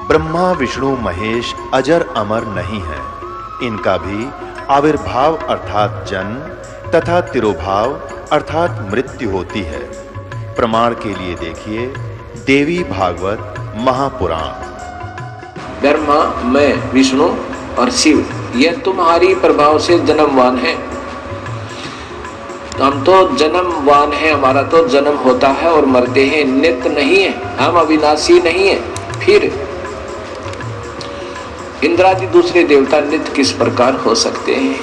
ब्रह्मा विष्णु महेश अजर अमर नहीं है। इनका भी आविर्भाव अर्थात जन्म तथा तिरोभाव अर्थात मृत्यु होती है। प्रमाण के लिए देखिए देवी भागवत महापुराण। ब्रह्मा, मैं, विष्णु और शिव ये तुम्हारी प्रभाव से जन्मवान है। हम तो जन्मवान है, हमारा तो जन्म होता है और मरते हैं, नित्य नहीं है, हम अविनाशी नहीं है। फिर इंद्रादि दूसरे देवता नित्य किस प्रकार हो सकते हैं?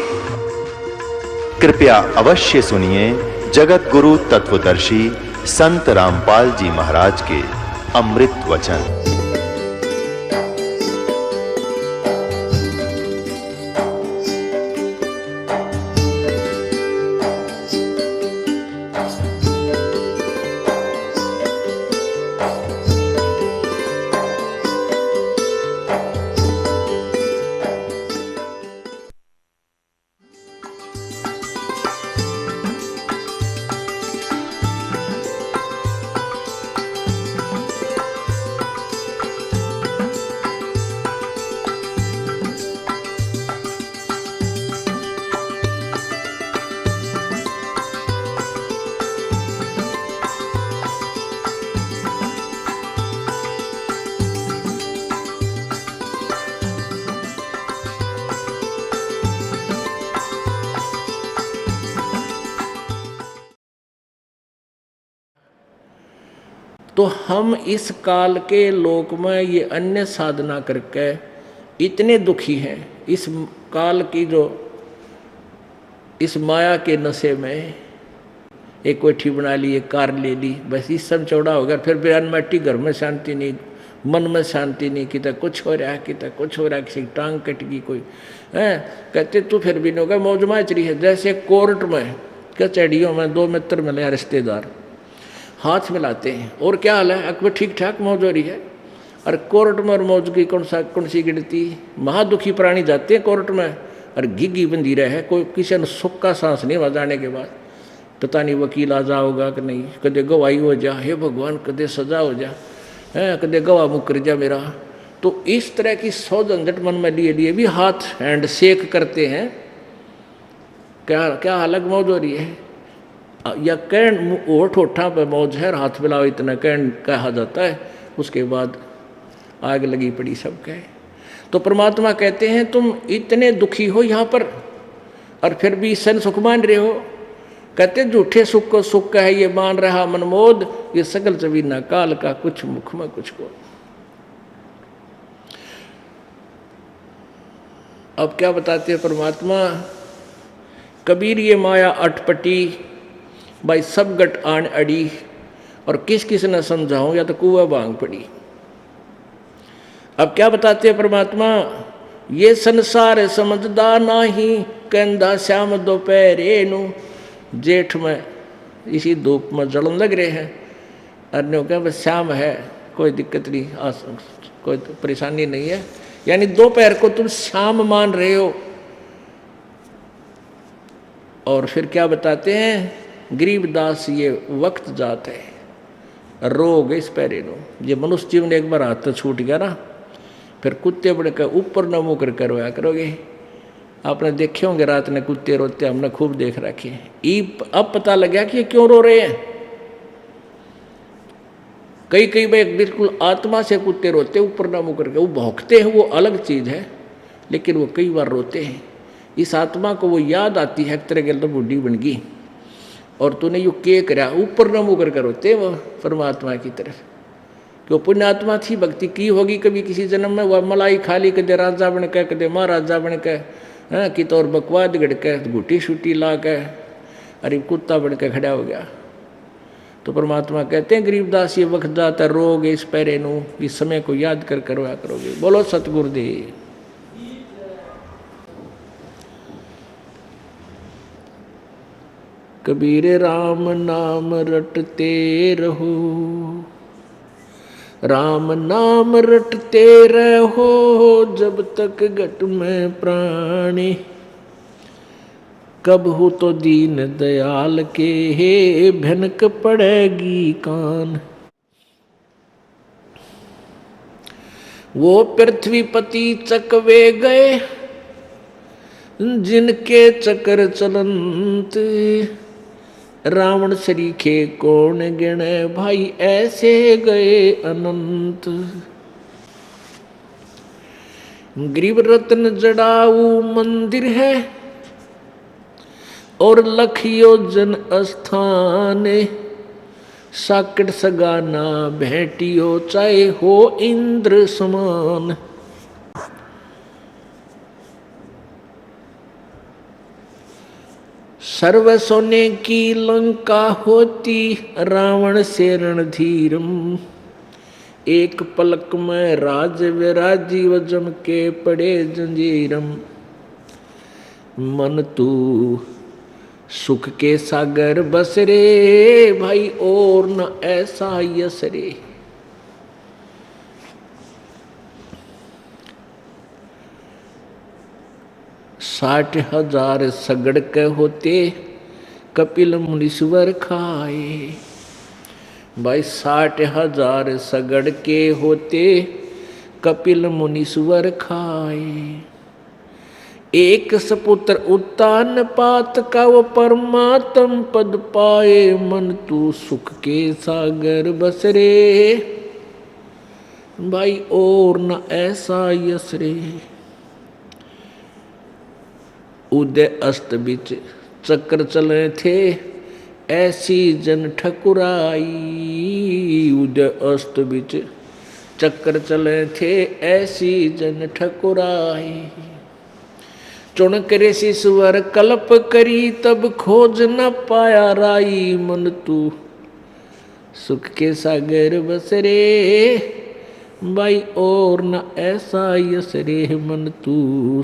कृपया अवश्य सुनिए जगत गुरु तत्वदर्शी संत रामपाल जी महाराज के अमृत वचन। तो हम इस काल के लोक में ये अन्य साधना करके इतने दुखी हैं। इस काल की जो इस माया के नशे में एक कोठी बना ली, एक कार ले ली, बस इस सब चौड़ा हो गया। फिर बिरान मट्टी, घर में शांति नहीं, मन में शांति नहीं, कितना कुछ हो रहा है, कितना कुछ हो रहा है, किसी की टांग कट गई कोई है, कहते तू फिर भी नहीं होगा, मौज माच रही है। जैसे कोर्ट में कचहरियों में दो मित्र मिले रिश्तेदार, हाथ मिलाते हैं और क्या हाल है, अकबर ठीक ठाक मौज हो रही है। और कोर्ट में और मौज की कौन सी गिनती। महादुखी प्राणी जाते हैं कोर्ट में और घिघी बंधी रहे है, कोई किसी ने सुख का सांस नहीं बजाने के बाद। पता नहीं वकील आ जाओगा कि नहीं, कदे गवाही हो जा, हे भगवान कदे सजा हो जा, है कदे गवाह मुकर जा मेरा। तो इस तरह की सौ झंझट मन में लिए लिए भी हाथ हैंड शेक करते हैं। क्या क्या अलग मौज हो रही है। या कैन ओठ ओठा पे मौज है, हाथ मिलाओ इतना कैन कहा जाता है, उसके बाद आग लगी पड़ी सब कहे। तो परमात्मा कहते हैं तुम इतने दुखी हो यहाँ पर और फिर भी सन सुख मान रहे हो। कहते झूठे सुख को सुख है ये मान रहा मनमोद, ये सकल चबीना काल का कुछ मुख में कुछ को। अब क्या बताते हैं परमात्मा, कबीर ये माया अटपटी भाई सब गट आन अड़ी, और किस किस ने समझाऊं या तो कुआ भांग पड़ी। अब क्या बताते हैं परमात्मा, ये संसार समझदा नाही, कहंदा श्याम दोपहरे नु। जेठ में इसी धूप में जलन लग रहे हैं, अन्यों क्या बस श्याम है, कोई दिक्कत नहीं, कोई तो परेशानी नहीं है। यानी दोपहर को तुम श्याम मान रहे हो। और फिर क्या बताते हैं, गरीबदास ये वक्त जात है, रोग इस पैरे नो। ये मनुष्य जीवन एक बार हाथ तो छूट गया ना, फिर कुत्ते बड़े का ऊपर न मुँह कर रोया करोगे। आपने देखे होंगे रात में कुत्ते रोते, हमने खूब देख रखे। अब पता लगा कि ये क्यों रो रहे हैं। कई बार बिल्कुल आत्मा से कुत्ते रोते ऊपर न मुँह करके, वो भौंकते हैं वो अलग चीज़ है, लेकिन वो कई बार रोते हैं। इस आत्मा को वो याद आती है तेरे गल तो बूढ़ी बन गई और तूने यू के करा, ऊपर न मुँह कर रोते वो परमात्मा की तरफ। कि वो पुण्यात्मा थी, भक्ति की होगी कभी किसी जन्म में, वह मलाई खाली कदे राजा बन के कदे महाराजा बन के, हाँ कि तो और बकवाद गड़ के घुटी शूटी ला के अरे कुत्ता बन के खड़ा हो गया। तो परमात्मा कहते हैं गरीबदास ये वक्त जाता रोग इस पैरे नू, इस समय को याद कर करवा करोगे। बोलो सतगुरुदेव। कबीर राम नाम रटते रहो, राम नाम रटते रहो, जब तक घट में प्राणी, कब हो तो दीन दयाल के भनक पड़ेगी कान। वो पृथ्वीपति चकवे गए जिनके चक्र चलंत, रावण सरीखे कौन गिने भाई ऐसे गए अनंत। गरीब रत्न जड़ाऊ मंदिर है और लखियो जन स्थान, साकट सगाना भेटियो चाहे हो इंद्र समान। सर्व सोने की लंका होती रावण से रणधीरम, एक पलक में राज विराजीव जम के पड़े जंजीरम। मन तू सुख के सागर बस रे भाई और न ऐसा यस रे। 60,000 सगड़ के होते कपिल मुनीश्वर खाए। भाई 60,000 सगड़ के होते कपिल मुनीश्वर खाए। एक सपुत्र उत्तान पात का वो परमात्म पद पाए। मन तू सुख के सागर बस रे भाई और न ऐसा यस रे। उदय अस्त बिच चक्र चले थे ऐसी जन ठकुराई। उदय अस्त बिच चक्र चले थे ऐसी जन ठकुराई। चुनक ऋषि सुवर कल्प करी तब खोज न पाया राई। मन तू सुख के सागर बस रे भाई और न ऐसा यस रे। मन तू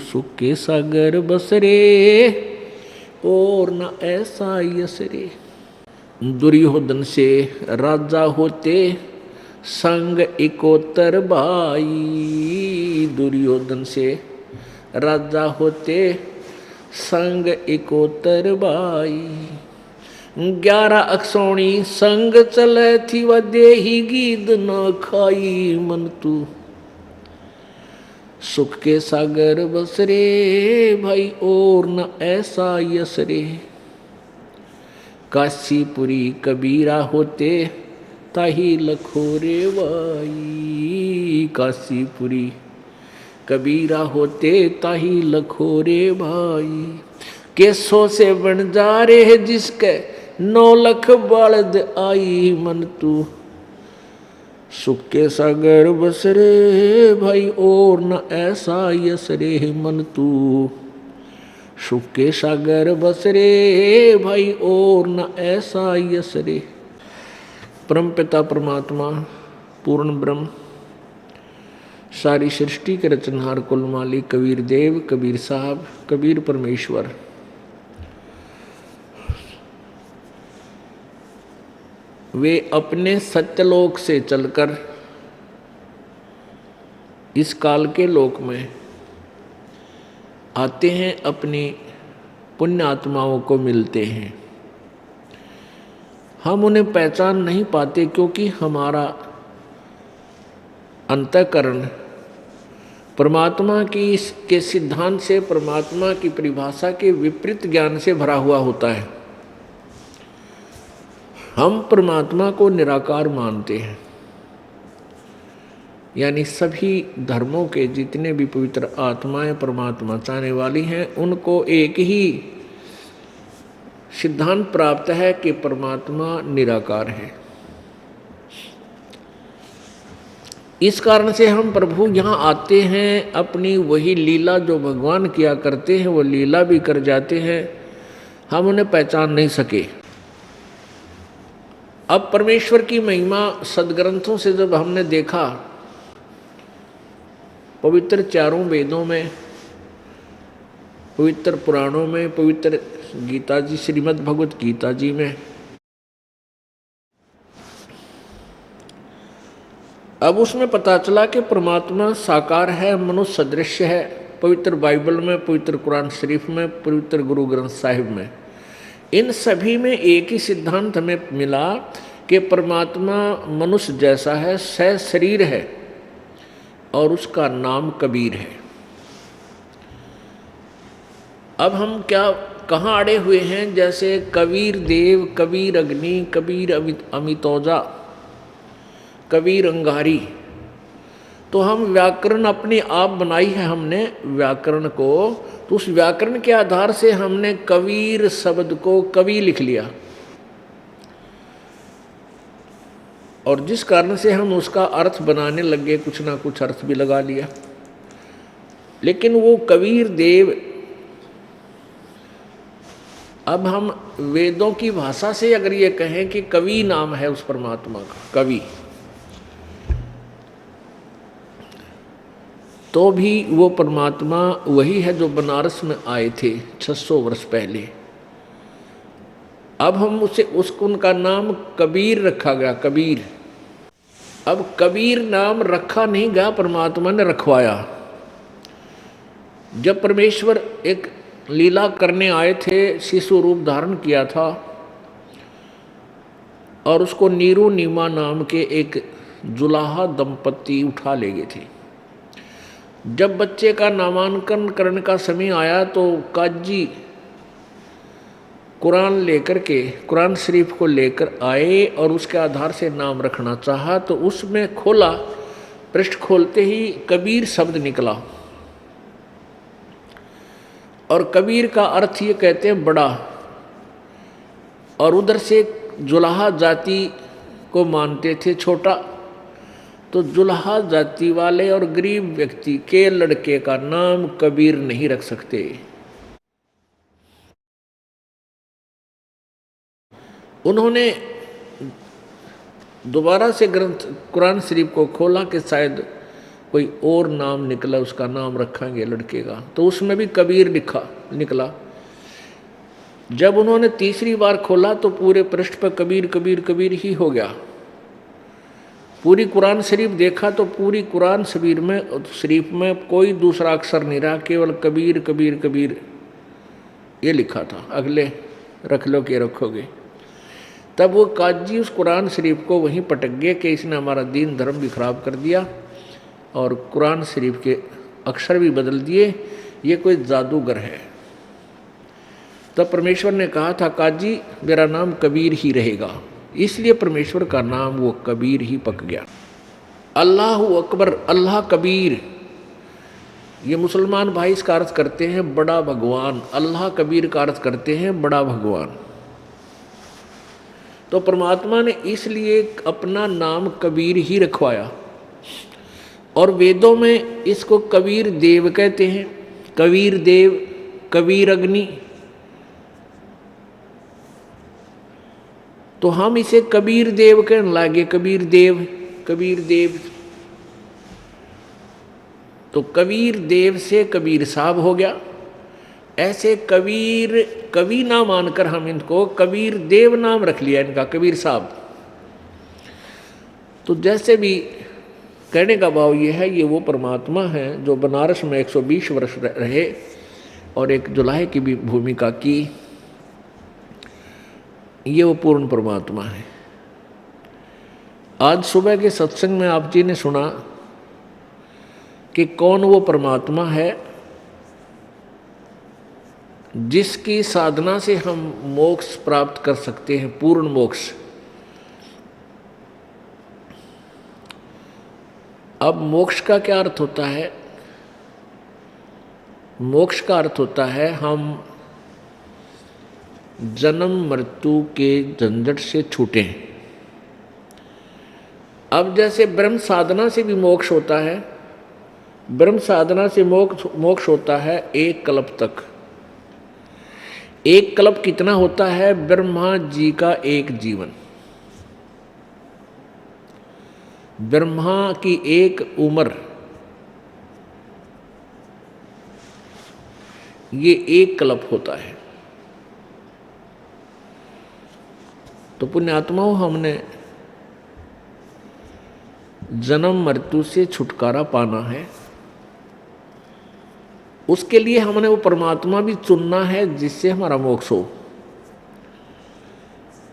सुख के सागर बस रे और न ऐसा यस रे। दुर्योधन से राजा होते संग इकोतर भाई। दुर्योधन से राजा होते संग इकोतर भाई। 11 अक्षौणी संग चले थी व देही गीद न खाई। मन तू सुख के सागर बस रे भाई और न ऐसा यस रे। काशीपुरी कबीरा होते ताही लखोरे भाई। काशीपुरी कबीरा होते ताही लखोरे भाई। केसों से बन जा रे जिसके 9 लाख बलद आई। मन तू सुख के सागर बस रे भाई और न ऐसा यस रे। मन तू सुख के सागर बस रे भाई और न ऐसा यस रे। परम पिता परमात्मा पूर्ण ब्रह्म सारी सृष्टि के रचनहार कुल मालिक कबीर देव कबीर साहब कबीर परमेश्वर वे अपने सत्यलोक से चलकर इस काल के लोक में आते हैं, अपनी पुण्य आत्माओं को मिलते हैं। हम उन्हें पहचान नहीं पाते क्योंकि हमारा अंतःकरण परमात्मा की के सिद्धांत से, परमात्मा की परिभाषा के विपरीत ज्ञान से भरा हुआ होता है। हम परमात्मा को निराकार मानते हैं, यानी सभी धर्मों के जितने भी पवित्र आत्माएं परमात्मा चाहने वाली हैं उनको एक ही सिद्धांत प्राप्त है कि परमात्मा निराकार है। इस कारण से हम प्रभु यहाँ आते हैं, अपनी वही लीला जो भगवान किया करते हैं वो लीला भी कर जाते हैं, हम उन्हें पहचान नहीं सके। अब परमेश्वर की महिमा सदग्रंथों से जब हमने देखा, पवित्र चारों वेदों में, पवित्र पुराणों में, पवित्र गीता जी श्रीमद् भगवत गीता जी में, अब उसमें पता चला कि परमात्मा साकार है, मनुष्य सदृश्य है। पवित्र बाइबल में, पवित्र कुरान शरीफ में, पवित्र गुरु ग्रंथ साहिब में, इन सभी में एक ही सिद्धांत हमें मिला कि परमात्मा मनुष्य जैसा है, सह शरीर है और उसका नाम कबीर है। अब हम कहाँ अड़े हुए हैं? जैसे कबीर देव, कबीर अग्नि, कबीर अमितौजा, कबीर अंगारी। तो हम व्याकरण अपने आप बनाई है हमने व्याकरण को, तो उस व्याकरण के आधार से हमने कबीर शब्द को कवि लिख लिया, और जिस कारण से हम उसका अर्थ बनाने लगे, कुछ ना कुछ अर्थ भी लगा लिया। लेकिन वो कबीर देव, अब हम वेदों की भाषा से अगर ये कहें कि कवि नाम है उस परमात्मा का, कवि, तो भी वो परमात्मा वही है जो बनारस में आए थे 600 वर्ष पहले। अब हम उनका नाम कबीर रखा गया, कबीर। अब कबीर नाम रखा नहीं गया, परमात्मा ने रखवाया। जब परमेश्वर एक लीला करने आए थे, शिशु रूप धारण किया था, और उसको नीरू नीमा नाम के एक जुलाहा दंपति उठा ले गए थे। जब बच्चे का नामांकन करने का समय आया तो काजी कुरान शरीफ को लेकर आए और उसके आधार से नाम रखना चाहा, तो उसमें खोला, पृष्ठ खोलते ही कबीर शब्द निकला। और कबीर का अर्थ ये कहते हैं बड़ा, और उधर से जुलाहा जाति को मानते थे छोटा, तो जुलाहा जाति वाले और गरीब व्यक्ति के लड़के का नाम कबीर नहीं रख सकते। उन्होंने दोबारा से ग्रंथ कुरान शरीफ को खोला कि शायद कोई और नाम निकला, उसका नाम रखेंगे लड़के का, तो उसमें भी कबीर निकला। जब उन्होंने तीसरी बार खोला तो पूरे पृष्ठ पर कबीर कबीर कबीर ही हो गया। पूरी कुरान शरीफ देखा तो पूरी कुरान शरीफ में कोई दूसरा अक्षर नहीं रहा, केवल कबीर कबीर कबीर ये लिखा था। अगले रख लो के रखोगे। तब वो काजी उस कुरान शरीफ को वहीं पटक गए कि इसने हमारा दीन धर्म भी खराब कर दिया और कुरान शरीफ के अक्षर भी बदल दिए, ये कोई जादूगर है। तब परमेश्वर ने कहा था, काजी मेरा नाम कबीर ही रहेगा, इसलिए परमेश्वर का नाम वो कबीर ही पक गया। अल्लाह अकबर, अल्लाह कबीर, ये मुसलमान भाई इसका अर्थ करते हैं बड़ा भगवान। अल्लाह कबीर का अर्थ करते हैं बड़ा भगवान। तो परमात्मा ने इसलिए अपना नाम कबीर ही रखवाया, और वेदों में इसको कबीर देव कहते हैं, कबीर देव, कबीर अग्नि। तो हम इसे कबीर देव कहने लगे, कबीर देव, कबीर देव। तो कबीर देव से कबीर साहब हो गया। ऐसे कबीर कवि ना मानकर हम इनको कबीर देव नाम रख लिया इनका, कबीर साहब। तो जैसे भी कहने का भाव ये है, ये वो परमात्मा है जो बनारस में 120 वर्ष रहे और एक जुलाहे की भी भूमिका की। ये वो पूर्ण परमात्मा है। आज सुबह के सत्संग में आप जी ने सुना कि कौन वो परमात्मा है जिसकी साधना से हम मोक्ष प्राप्त कर सकते हैं, पूर्ण मोक्ष। अब मोक्ष का क्या अर्थ होता है? मोक्ष का अर्थ होता है हम जन्म मृत्यु के झंझट से छूटें। अब जैसे ब्रह्म साधना से भी मोक्ष होता है, ब्रह्म साधना से मोक्ष होता है 1 कल्प तक। 1 कल्प कितना होता है? ब्रह्मा जी का 1 जीवन, ब्रह्मा की 1 उम्र, ये 1 कल्प होता है। तो पुण्यात्माओं, हमने जन्म मृत्यु से छुटकारा पाना है, उसके लिए हमने वो परमात्मा भी चुनना है जिससे हमारा मोक्ष हो।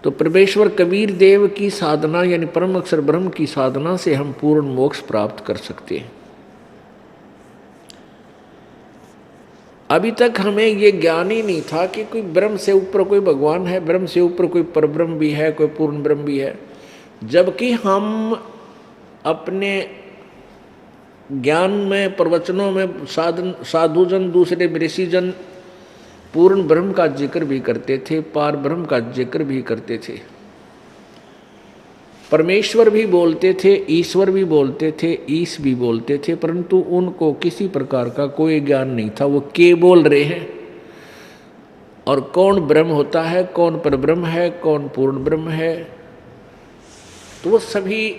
तो परमेश्वर कबीर देव की साधना यानी परम अक्षर ब्रह्म की साधना से हम पूर्ण मोक्ष प्राप्त कर सकते हैं। अभी तक हमें ये ज्ञान ही नहीं था कि कोई ब्रह्म से ऊपर कोई भगवान है, ब्रह्म से ऊपर कोई परब्रह्म भी है, कोई पूर्ण ब्रह्म भी है। जबकि हम अपने ज्ञान में, प्रवचनों में साधुजन, दूसरे ऋषिजन पूर्ण ब्रह्म का जिक्र भी करते थे, पार ब्रह्म का जिक्र भी करते थे, परमेश्वर भी बोलते थे, ईश्वर भी बोलते थे, ईश भी बोलते थे, परंतु उनको किसी प्रकार का कोई ज्ञान नहीं था। वो के बोल रहे हैं, और कौन ब्रह्म होता है, कौन परब्रह्म है, कौन पूर्ण ब्रह्म है, तो वो सभी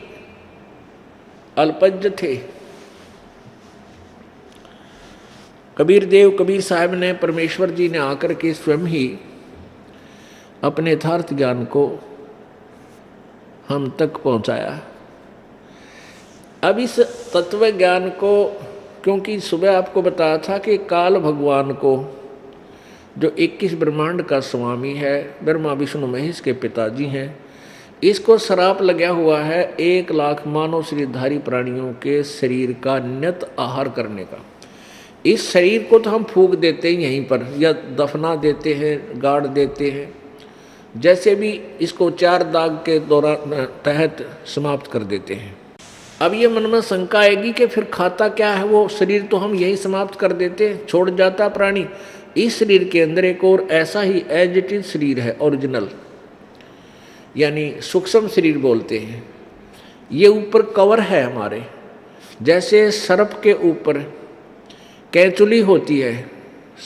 अल्पज्ञ थे। कबीर देव, कबीर साहब ने, परमेश्वर जी ने आकर के स्वयं ही अपने यथार्थ ज्ञान को हम तक पहुंचाया। अब इस तत्व ज्ञान को, क्योंकि सुबह आपको बताया था कि काल भगवान को, जो 21 ब्रह्मांड का स्वामी है, ब्रह्मा विष्णु महेश के पिताजी हैं, इसको श्राप लगा हुआ है 1 लाख मानव शरीरधारी प्राणियों के शरीर का नियत आहार करने का। इस शरीर को तो हम फूंक देते हैं यहीं पर, या दफना देते हैं, गाड़ देते हैं, जैसे भी इसको 4 दाग के दौरान तहत समाप्त कर देते हैं। अब ये मन में शंका आएगी कि फिर खाता क्या है वो शरीर, तो हम यही समाप्त कर देते हैं, छोड़ जाता प्राणी। इस शरीर के अंदर एक और ऐसा ही एज इट इज शरीर है, ओरिजिनल, यानी सूक्ष्म शरीर बोलते हैं। ये ऊपर कवर है हमारे, जैसे सर्प के ऊपर कैंचुली होती है,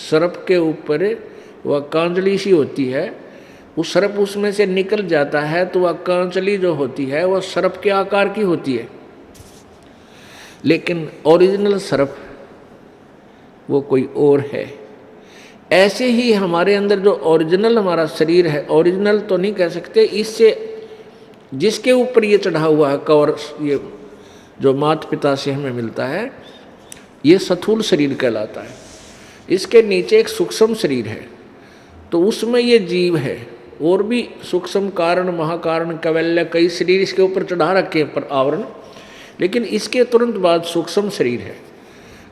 सर्प के ऊपर वह कांजली सी होती है, उस सर्प उसमें से निकल जाता है तो वह कांचली जो होती है वह सर्प के आकार की होती है, लेकिन ओरिजिनल सर्प वो कोई और है। ऐसे ही हमारे अंदर जो ओरिजिनल हमारा शरीर है, ओरिजिनल तो नहीं कह सकते, इससे जिसके ऊपर ये चढ़ा हुआ है कवर, ये जो माता पिता से हमें मिलता है, ये स्थूल शरीर कहलाता है। इसके नीचे एक सूक्ष्म शरीर है, तो उसमें ये जीव है, और भी सूक्ष्म कारण, महाकारण, कैवल्य, कई शरीर इसके ऊपर चढ़ा रखे हैं पर आवरण, लेकिन इसके तुरंत बाद सूक्ष्म शरीर है,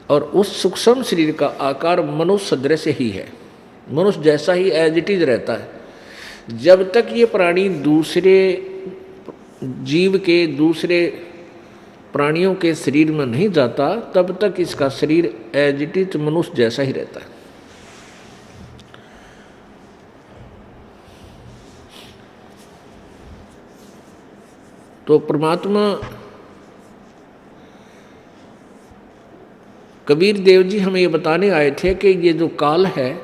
और उस सूक्ष्म शरीर का आकार मनुष्य सदृश ही है, मनुष्य जैसा ही एज इट इज रहता है। जब तक ये प्राणी दूसरे जीव के, दूसरे प्राणियों के शरीर में नहीं जाता, तब तक इसका शरीर एज इट इज मनुष्य जैसा ही रहता है। तो परमात्मा कबीर देव जी हमें ये बताने आए थे कि ये जो काल है,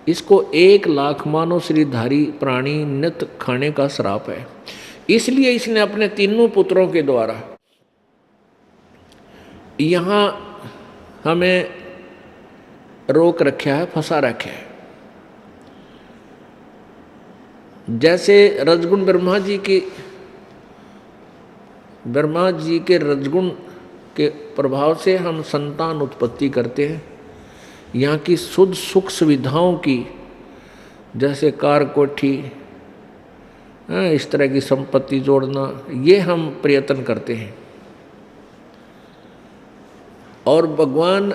इसको 1 लाख मानव शरीरधारी प्राणी नित्य खाने का श्राप है। इसलिए इसने अपने तीनों पुत्रों के द्वारा यहाँ हमें रोक रखा है, फंसा रखा है। जैसे रजगुण ब्रह्मा जी के रजगुण के प्रभाव से हम संतान उत्पत्ति करते हैं। यहाँ की शुद्ध सुख सुविधाओं की, जैसे कार, कोठी, इस तरह की संपत्ति जोड़ना, ये हम प्रयत्न करते हैं। और भगवान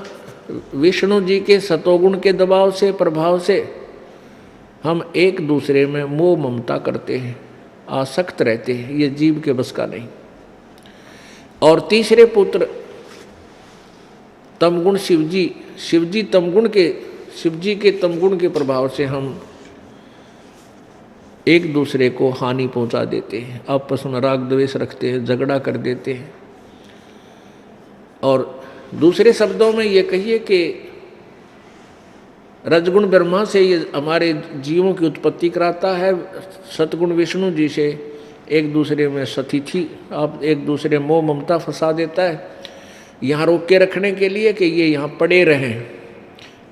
विष्णु जी के सतोगुण के दबाव से, प्रभाव से हम एक दूसरे में मोह ममता करते हैं, आसक्त रहते हैं। ये जीव के बस का नहीं। और तीसरे पुत्र तमगुण शिवजी के तमगुण के प्रभाव से हम एक दूसरे को हानि पहुंचा देते हैं, आपस में राग द्वेष रखते हैं, झगड़ा कर देते हैं। और दूसरे शब्दों में ये कहिए कि रजगुण ब्रह्मा से ये हमारे जीवों की उत्पत्ति कराता है, सतगुण विष्णु जी से एक दूसरे में सतिथि, आप एक दूसरे मोह ममता फंसा देता है, यहाँ रोक के रखने के लिए कि ये यहाँ पड़े रहें,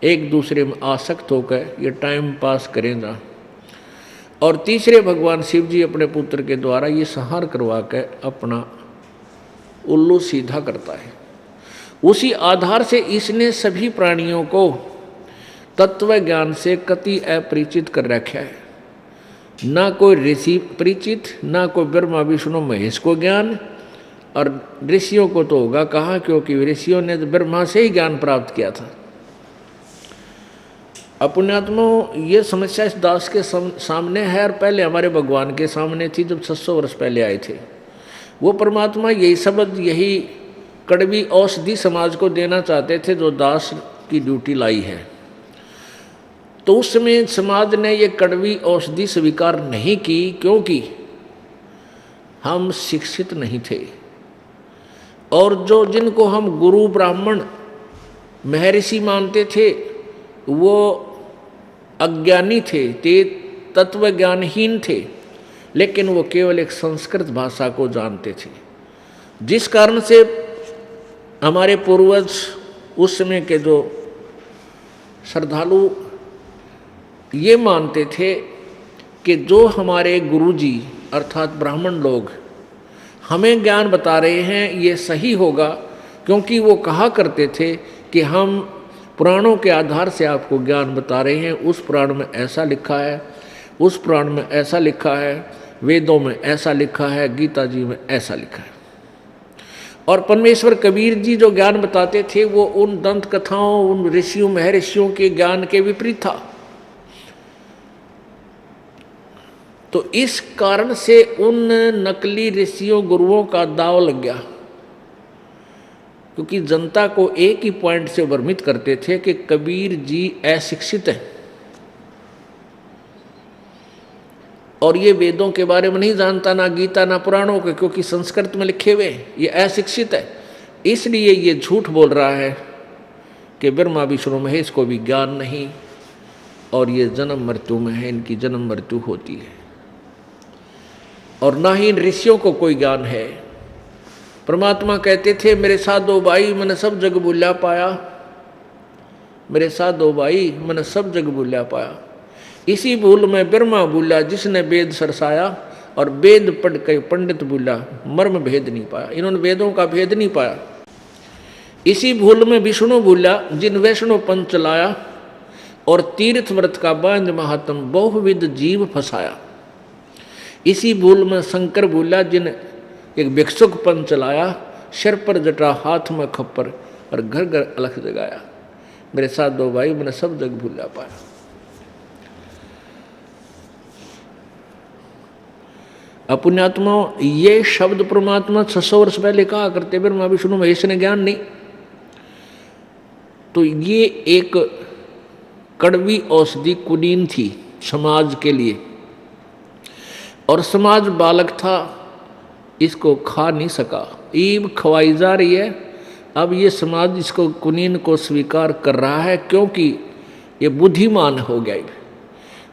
एक दूसरे में आसक्त होकर ये टाइम पास करेंगे। और तीसरे भगवान शिव जी अपने पुत्र के द्वारा ये संहार करवा कर अपना उल्लू सीधा करता है। उसी आधार से इसने सभी प्राणियों को तत्व ज्ञान से कति अपरिचित कर रखा है। ना कोई ऋषि परिचित, ना कोई ब्रह्मा विष्णु महेश को ज्ञान, और ऋषियों को तो होगा कहाँ, क्योंकि ऋषियों ने तो ब्रह्मा से ही ज्ञान प्राप्त किया था। पुण्यात्माओं, ये समस्या इस दास के सामने है और पहले हमारे भगवान के सामने थी जब 600 वर्ष पहले आए थे। वो परमात्मा यही शब्द, यही कड़वी औषधि समाज को देना चाहते थे जो दास की ड्यूटी लाई है। तो उस समय समाज ने ये कड़वी औषधि स्वीकार नहीं की, क्योंकि हम शिक्षित नहीं थे और जो जिनको हम गुरु ब्राह्मण महर्षि मानते थे वो अज्ञानी थे, ते तत्व ज्ञानहीन थे, लेकिन वो केवल एक संस्कृत भाषा को जानते थे, जिस कारण से हमारे पूर्वज उस समय के जो श्रद्धालु ये मानते थे कि जो हमारे गुरुजी अर्थात ब्राह्मण लोग हमें ज्ञान बता रहे हैं ये सही होगा, क्योंकि वो कहा करते थे कि हम पुराणों के आधार से आपको ज्ञान बता रहे हैं, उस पुराण में ऐसा लिखा है, उस पुराण में ऐसा लिखा है, वेदों में ऐसा लिखा है, गीता जी में ऐसा लिखा है। और परमेश्वर कबीर जी जो ज्ञान बताते थे वो उन दंत कथाओं, उन ऋषियों महर्षियों के ज्ञान के विपरीत था। तो इस कारण से उन नकली ऋषियों गुरुओं का दाव लग गया, क्योंकि जनता को एक ही पॉइंट से भ्रमित करते थे कि कबीर जी अशिक्षित हैं और ये वेदों के बारे में नहीं जानता, ना गीता ना पुराणों के, क्योंकि संस्कृत में लिखे हुए, ये अशिक्षित है। इसलिए ये झूठ बोल रहा है कि ब्रह्मा विष्णु महेश को भी ज्ञान नहीं और ये जन्म मृत्यु में है, इनकी जन्म मृत्यु होती है, और ना ही इन ऋषियों को कोई ज्ञान है। परमात्मा कहते थे मेरे साथ दो भाई मैंने सब जग भूला पाया, मेरे साथ दो भाई मैंने सब जग भूला पाया। इसी भूल में ब्रह्मा भूला जिसने वेद सरसाया, और वेद पढ़ के पंडित भूला मर्म भेद नहीं पाया। इन्होंने वेदों का भेद नहीं पाया। इसी भूल में विष्णु भूला जिन वैष्णव पंथ चलाया, और तीर्थ व्रत का बांध महात्म बहुविध जीव फंसाया। इसी भूल में शंकर भूला जिन एक भिक्षुक पंथ चलाया, सिर पर जटा हाथ में खप्पर और घर घर अलख जगाया। मेरे साथ दो भाई मैंने सब जग भूला पाया। पुण्यात्माओं, ये शब्द परमात्मा 600 वर्ष पहले कहा करते, ब्रह्मा विष्णु महेश ने ज्ञान नहीं। तो ये एक कड़वी औषधि कुलीन थी समाज के लिए, और समाज बालक था, इसको खा नहीं सका, ईब खवाई जा रही है। अब ये समाज इसको कुनीन को स्वीकार कर रहा है, क्योंकि ये बुद्धिमान हो गया।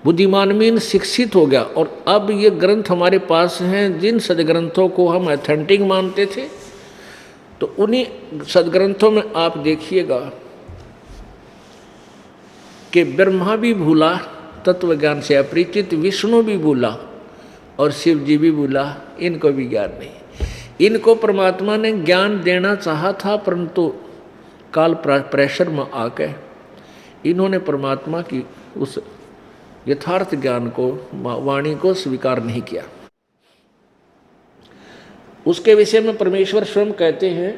बुद्धिमान मीन शिक्षित हो गया। और अब ये ग्रंथ हमारे पास हैं, जिन सदग्रंथों को हम ऑथेंटिक मानते थे, तो उन्हीं सदग्रंथों में आप देखिएगा कि ब्रह्मा भी भूला, तत्व ज्ञान से अपरिचित, विष्णु भी भूला और शिव जी भी भूला, इनको भी ज्ञान नहीं। इनको परमात्मा ने ज्ञान देना चाहा था, परंतु काल प्रेशर में आके इन्होंने परमात्मा की उस यथार्थ ज्ञान को, वाणी को स्वीकार नहीं किया। उसके विषय में परमेश्वर स्वयं कहते हैं,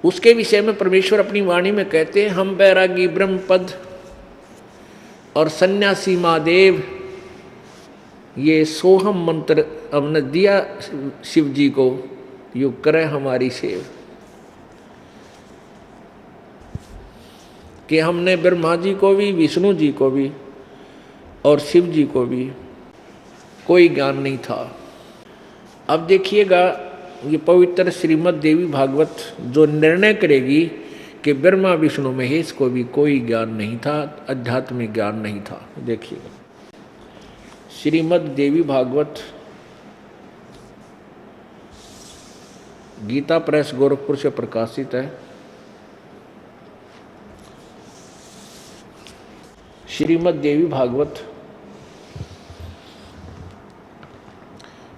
उसके विषय में परमेश्वर अपनी वाणी में कहते हैं, हम बैरागी ब्रह्मपद और सन्यासी महादेव ये सोहम मंत्र हमने दिया शिव जी को, यू करे हमारी सेव। कि हमने ब्रह्मा जी को भी, विष्णु जी को भी और शिव जी को भी कोई ज्ञान नहीं था। अब देखिएगा ये पवित्र श्रीमद् देवी भागवत जो निर्णय करेगी कि ब्रह्मा विष्णु महेश को भी कोई ज्ञान नहीं था, आध्यात्मिक ज्ञान नहीं था। देखिएगा श्रीमद् देवी भागवत गीता प्रेस गोरखपुर से प्रकाशित है। श्रीमद् देवी भागवत,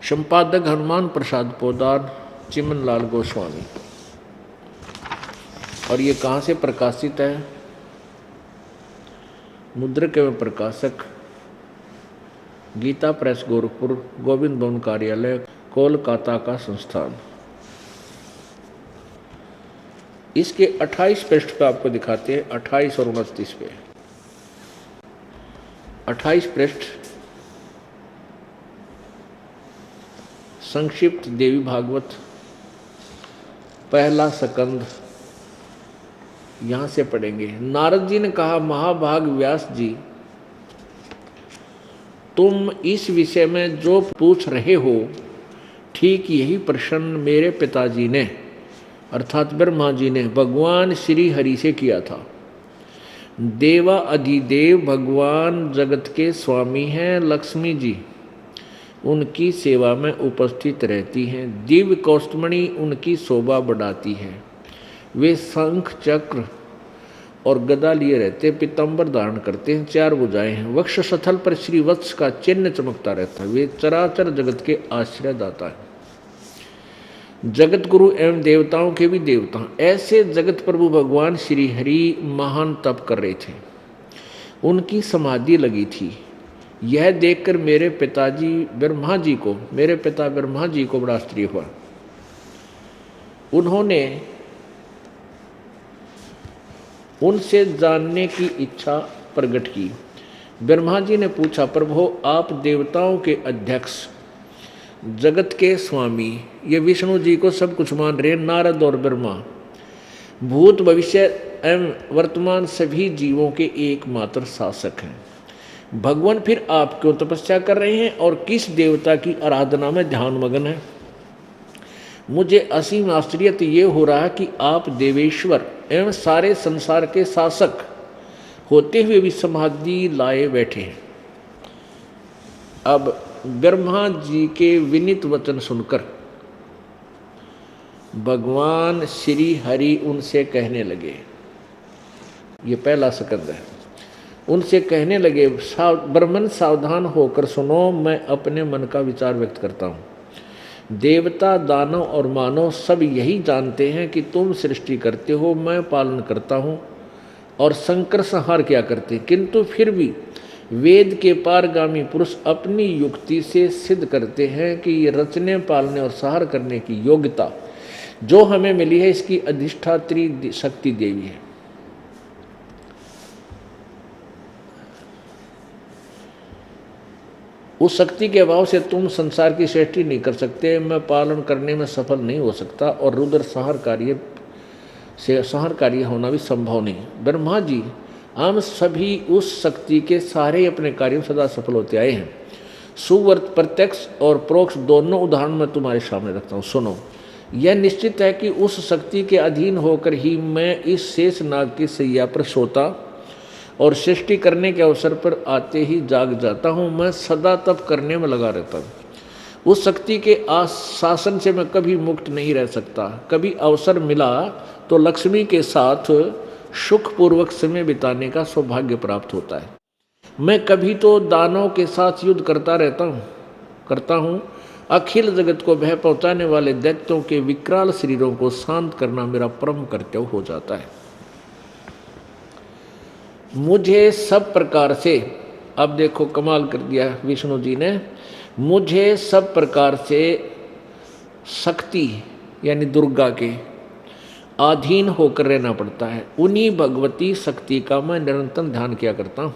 संपादक हनुमान प्रसाद पोदार, चिमन लाल गोस्वामी। और ये कहाँ से प्रकाशित है? मुद्रक एवं प्रकाशक गीता प्रेस गोरखपुर, गोविंद भवन कार्यालय, कोलकाता का संस्थान। इसके 28 पृष्ठ पे आपको दिखाते हैं, 28 और 29 पे। 28 पृष्ठ संक्षिप्त देवी भागवत, पहला स्कंद, यहां से पढ़ेंगे। नारद जी ने कहा, महाभाग व्यास जी, तुम इस विषय में जो पूछ रहे हो, ठीक यही प्रश्न मेरे पिताजी ने अर्थात ब्रह्मा जी ने भगवान श्री हरि से किया था। देवा अधिदेव भगवान जगत के स्वामी हैं लक्ष्मी जी, उनकी सेवा में उपस्थित रहती हैं। दिव्य कौस्तुमणि उनकी शोभा बढ़ाती है। वे शंख चक्र और गदा लिए रहते, पीताम्बर धारण करते हैं, 4 भुजाएं हैं। वक्ष स्थल पर श्री वत्स का चिन्ह चमकता रहता है। वे चराचर जगत के आश्रय दाता है, जगत गुरु एवं देवताओं के भी देवता। ऐसे जगत प्रभु भगवान श्री हरि महान तप कर रहे थे, उनकी समाधि लगी थी। यह देखकर मेरे पिता ब्रह्मा जी को बड़ा आश्चर्य हुआ। उन्होंने उनसे जानने की इच्छा प्रकट की। ब्रह्मा जी ने पूछा, प्रभु आप देवताओं के अध्यक्ष, जगत के स्वामी, ये विष्णु जी को सब कुछ मान रहे, नारद और ब्रह्मा, भूत भविष्य एवं वर्तमान सभी जीवों के एकमात्र शासक हैं। भगवान फिर आप क्यों तपस्या कर रहे हैं और किस देवता की आराधना में ध्यान मगन है? मुझे असीम आश्चर्य तो ये हो रहा है कि आप देवेश्वर एवं सारे संसार के शासक होते हुए भी समाधि लाए बैठे हैं। अब ब्रह्मा जी के विनीत वचन सुनकर भगवान श्री हरि उनसे कहने लगे, ये पहला स्कंद है, उनसे कहने लगे, ब्राह्मण सावधान होकर सुनो, मैं अपने मन का विचार व्यक्त करता हूँ। देवता, दानव और मानव सब यही जानते हैं कि तुम सृष्टि करते हो, मैं पालन करता हूँ और संकर संहार क्या करते, किंतु फिर भी वेद के पारगामी पुरुष अपनी युक्ति से सिद्ध करते हैं कि ये रचने, पालने और संहार करने की योग्यता जो हमें मिली है, इसकी अधिष्ठात्री शक्ति देवी है। उस शक्ति के अभाव से तुम संसार की सृष्टि नहीं कर सकते, मैं पालन करने में सफल नहीं हो सकता और रुद्र संहार कार्य होना भी संभव नहीं। ब्रह्मा जी, हम सभी उस शक्ति के सारे अपने कार्यों सदा सफल होते आए हैं। सुवर्त प्रत्यक्ष और प्रोक्ष दोनों उदाहरण मैं तुम्हारे सामने रखता हूँ, सुनो। यह निश्चित है कि उस शक्ति के अधीन होकर ही मैं इस शेष नाग की सैया पर सोता और सृष्टि करने के अवसर पर आते ही जाग जाता हूँ। मैं सदा तप करने में लगा रहता हूँ। उस शक्ति के शासन से मैं कभी मुक्त नहीं रह सकता। कभी अवसर मिला तो लक्ष्मी के साथ सुखपूर्वक समय बिताने का सौभाग्य प्राप्त होता है। मैं कभी तो दानवों के साथ युद्ध करता हूँ। अखिल जगत को भय पहुँचाने वाले दैत्यों के विकराल शरीरों को शांत करना मेरा परम कर्तव्य हो जाता है। मुझे सब प्रकार से, अब देखो कमाल कर दिया विष्णु जी ने, मुझे सब प्रकार से शक्ति यानी दुर्गा के अधीन होकर रहना पड़ता है। उन्हीं भगवती शक्ति का मैं निरंतर ध्यान किया करता हूँ।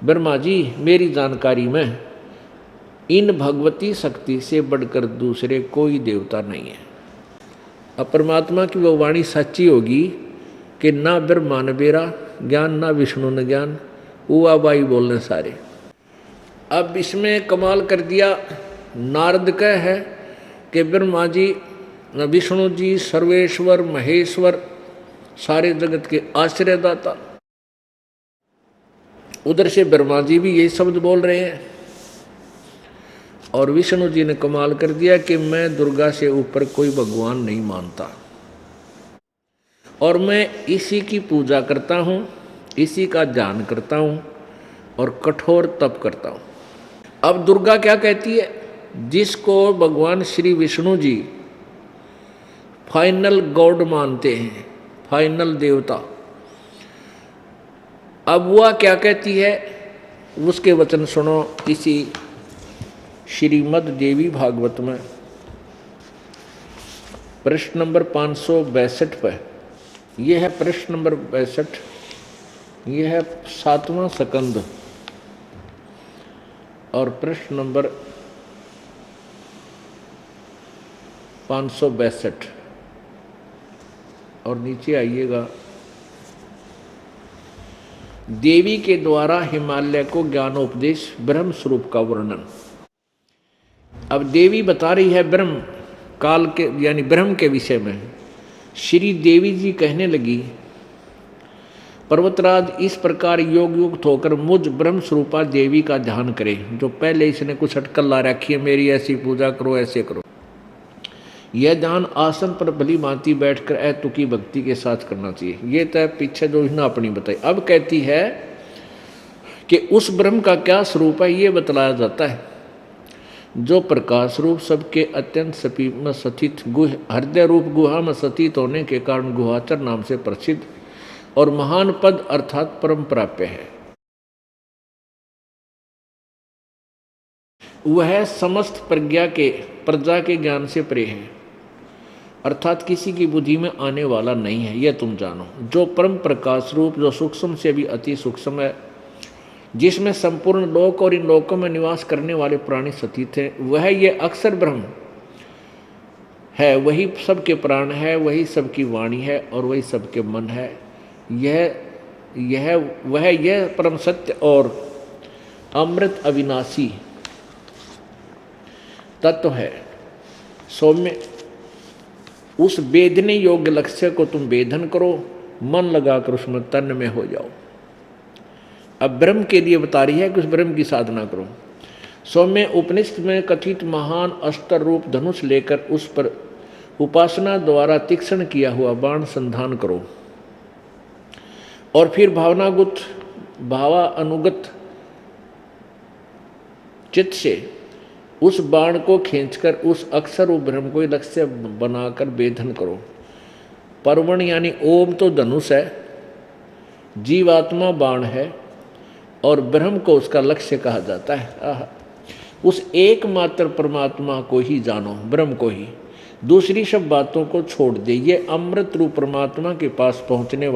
ब्रह्मा जी, मेरी जानकारी में इन भगवती शक्ति से बढ़कर दूसरे कोई देवता नहीं है। अब परमात्मा की वो वाणी सच्ची होगी कि ना ब्रह्मा ने बेरा ज्ञान, ना विष्णु ने ज्ञान, उआ बाई बोलने सारे। अब इसमें कमाल कर दिया, नारद का है कि ब्रह्मा जी, विष्णु जी सर्वेश्वर महेश्वर, सारे जगत के आश्रयदाता। उधर से ब्रह्मा जी भी यही शब्द बोल रहे हैं और विष्णु जी ने कमाल कर दिया कि मैं दुर्गा से ऊपर कोई भगवान नहीं मानता और मैं इसी की पूजा करता हूँ, इसी का ध्यान करता हूँ और कठोर तप करता हूँ। अब दुर्गा क्या कहती है? जिसको भगवान श्री विष्णु जी फाइनल गॉड मानते हैं, फाइनल देवता, अब वह क्या कहती है उसके वचन सुनो इसी श्रीमद् देवी भागवत में प्रश्न नंबर 562 पर, यह है प्रश्न नंबर 62, यह है 7वां स्कंद और प्रश्न नंबर 562 और नीचे आइएगा, देवी के द्वारा हिमालय को ज्ञानोपदेश ब्रह्म स्वरूप का वर्णन। अब देवी बता रही है ब्रह्म काल के यानी ब्रह्म के विषय में। श्री देवी जी कहने लगी, पर्वतराज इस प्रकार योग युक्त होकर मुझ ब्रह्म स्वरूपा देवी का ध्यान करे। जो पहले इसने कुछ अटकल ला रखी है, मेरी ऐसी पूजा करो, ऐसे करो, यह ध्यान आसन पर भली भांति बैठकर अतुकी भक्ति के साथ करना चाहिए। ये तो पीछे जो इसने अपनी बताई। अब कहती है कि उस ब्रह्म का क्या स्वरूप है, ये बतलाया जाता है। जो प्रकाश रूप सबके अत्यंत समीप में स्थित हृदय रूप गुहा में स्थित होने के कारण गुहाचर नाम से प्रसिद्ध और महान पद अर्थात परम प्राप्य है। वह समस्त प्रजा के ज्ञान से परे है, अर्थात किसी की बुद्धि में आने वाला नहीं है, यह तुम जानो। जो परम प्रकाश रूप, जो सूक्ष्म से भी अति सूक्ष्म है, जिसमें संपूर्ण लोक और इन लोकों में निवास करने वाले प्राणी स्थित हैं, वह ये अक्षर ब्रह्म है। वही सबके प्राण है, वही सबकी वाणी है और वही सबके मन है। यह परम सत्य और अमृत अविनाशी तत्व है। सौम्य उस वेदने योग्य लक्ष्य को तुम वेदन करो, मन लगाकर उसमें तन्मय में हो जाओ। अब ब्रह्म के लिए बता रही है कि उस ब्रह्म की साधना करो। सौम्य उपनिषद में कथित महान अस्त्र रूप धनुष लेकर उस पर उपासना द्वारा तीक्ष्ण किया हुआ बाण संधान करो और फिर भावानुगत चित्त से उस बाण को खींचकर उस अक्षर रूप ब्रह्म को लक्ष्य बनाकर वेधन करो। परवण यानी ओम तो धनुष है, जीवात्मा बाण है और ब्रह्म को उसका लक्ष्य कहा जाता है। उस एकमात्र परमात्मा को ही जानो, ब्रह्म को ही, दूसरी सब बातों को छोड़ दे। ये अमृत रूप परमात्मा के पास पहुंचाने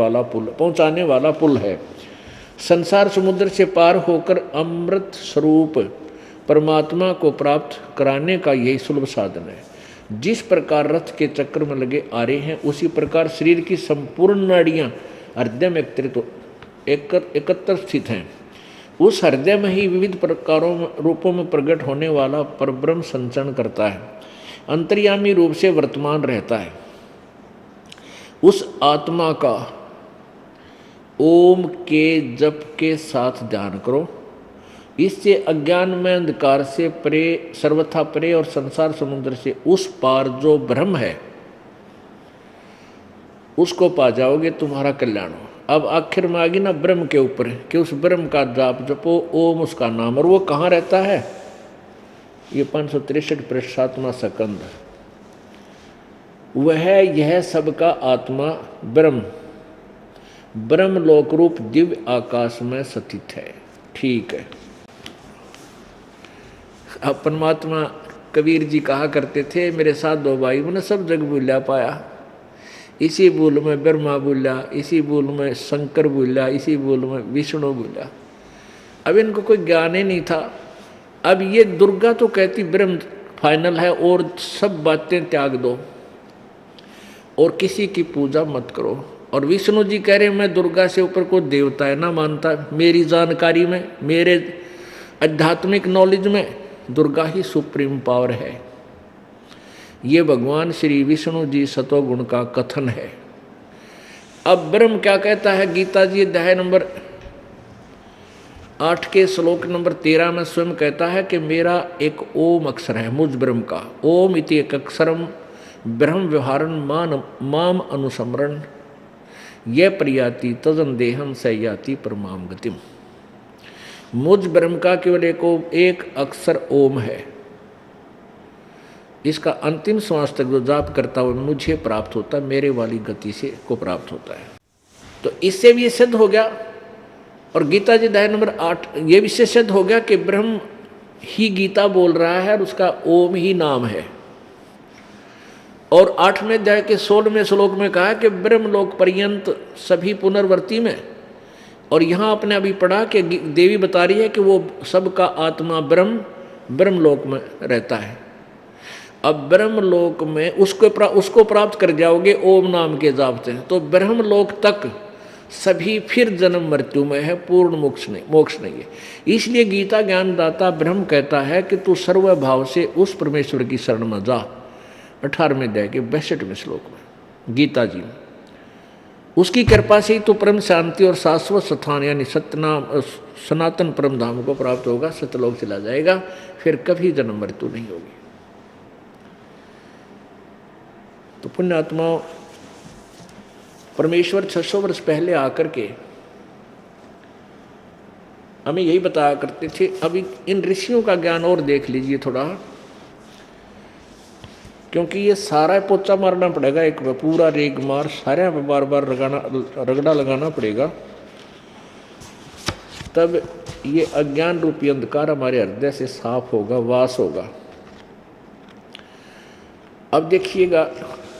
वाला पुल है। संसार समुद्र से पार होकर अमृत स्वरूप परमात्मा को प्राप्त कराने का यही सुलभ साधन है। जिस प्रकार रथ के चक्र में लगे आ रहे हैं, उसी प्रकार शरीर की संपूर्ण नाड़ियां हृदय में एकत्र स्थित हैं। उस हृदय में ही विविध प्रकारों रूपों में प्रकट होने वाला परब्रह्म संचरण करता है, अंतर्यामी रूप से वर्तमान रहता है। उस आत्मा का ओम के जप के साथ ध्यान करो। इससे अज्ञान में अंधकार से परे, सर्वथा परे और संसार समुद्र से उस पार जो ब्रह्म है उसको पा जाओगे, तुम्हारा कल्याण हो। अब आखिर में आ गई ना ब्रह्म के ऊपर कि उस ब्रह्म का जाप जपो, ओम उसका नाम। और वो कहाँ रहता है? ये 563 पृष्ठ 7वां स्कंद। वह यह सबका आत्मा ब्रह्म लोक रूप दिव्य आकाश में स्थित है। ठीक है। अब परमात्मा कबीर जी कहा करते थे, मेरे साथ दो भाई मैंने सब जग भूला पाया। इसी भूल में ब्रह्मा भूला, इसी भूल में शंकर भूला, इसी भूल में विष्णु भूला। अब इनको कोई ज्ञान ही नहीं था। अब ये दुर्गा तो कहती ब्रह्म फाइनल है और सब बातें त्याग दो और किसी की पूजा मत करो। और विष्णु जी कह रहे मैं दुर्गा से ऊपर कोई देवता है ना मानता। मेरी जानकारी में, मेरे आध्यात्मिक नॉलेज में दुर्गा ही सुप्रीम पावर है। ये भगवान श्री विष्णु जी सतोगुण का कथन है। अब ब्रह्म क्या कहता है? गीता जी अध्याय नंबर 8 के श्लोक नंबर 13 में स्वयं कहता है कि मेरा एक ओम अक्षर है, मुझ ब्रह्म का। ओम इति एक अक्षरम ब्रह्म व्यवहारन माम अनुसमरण यह प्रियाति तजन देहम सयाति परमाम गतिम। मुझ ब्रह्म का केवल एक अक्षर ओम है। इसका अंतिम श्वास तक जो जाप करता हुआ मुझे प्राप्त होता है, मेरे वाली गति से को प्राप्त होता है। तो इससे भी ये सिद्ध हो गया। और गीता जी अध्याय नंबर 8 ये भी सिद्ध हो गया कि ब्रह्म ही गीता बोल रहा है और उसका ओम ही नाम है। और 8वें अध्याय के 16वें श्लोक में कहा कि ब्रह्मलोक पर्यंत सभी पुनर्वर्ती में। और यहाँ आपने अभी पढ़ा कि देवी बता रही है कि वो सबका आत्मा ब्रह्मलोक में रहता है। अब ब्रह्मलोक में उसको प्राप्त कर जाओगे ओम नाम के जाप से, तो ब्रह्मलोक तक सभी फिर जन्म मृत्यु में है, पूर्ण मोक्ष नहीं है। इसलिए गीता ज्ञानदाता ब्रह्म कहता है कि तू सर्वभाव से उस परमेश्वर की शरण में जा। 18वें अध्याय के 62वें श्लोक में गीता जी में, उसकी कृपा से ही तो परम शांति और शाश्वत स्थान यानी सनातन परम धाम को प्राप्त होगा, सतलोक चला जाएगा, फिर कभी जन्म मृत्यु नहीं होगी। तो पुण्यात्माओं, परमेश्वर 600 वर्ष पहले आकर के हमें यही बताया करते थे। अभी इन ऋषियों का ज्ञान और देख लीजिए थोड़ा, क्योंकि ये सारा पोचा मारना पड़ेगा, एक पूरा रेग मार सारे पे बार बार रगड़ा लगाना पड़ेगा, तब ये अज्ञान रूपी अंधकार हमारे हृदय से साफ होगा, वास होगा। अब देखिएगा,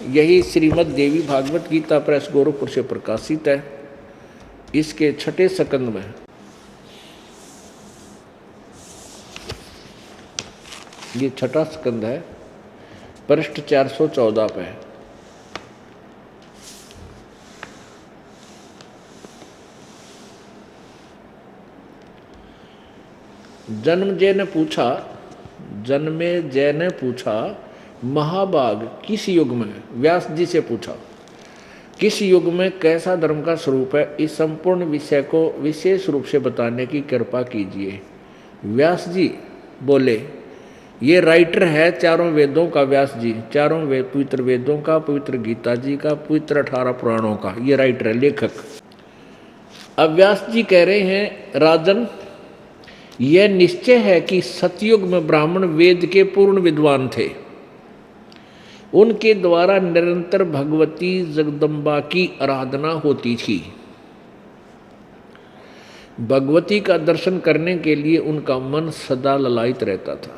यही श्रीमद् देवी भागवत गीता प्रेस गोरखपुर से प्रकाशित है। इसके 6ठे स्कंद में ये 6ठा स्कंद है, पृष्ठ 414 पे है। जन्मे जय ने पूछा महाभाग किस युग में, व्यास जी से पूछा किस युग में कैसा धर्म का स्वरूप है, इस संपूर्ण विषय को विशेष रूप से बताने की कृपा कीजिए। व्यास जी बोले, ये राइटर है चारों वेदों का, व्यास जी चारों पवित्र वेदों का, पवित्र गीता जी का, पवित्र 18 पुराणों का ये राइटर है, लेखक। अब व्यास जी कह रहे हैं, राजन यह निश्चय है कि सतयुग में ब्राह्मण वेद के पूर्ण विद्वान थे। उनके द्वारा निरंतर भगवती जगदम्बा की आराधना होती थी। भगवती का दर्शन करने के लिए उनका मन सदा ललायित रहता था।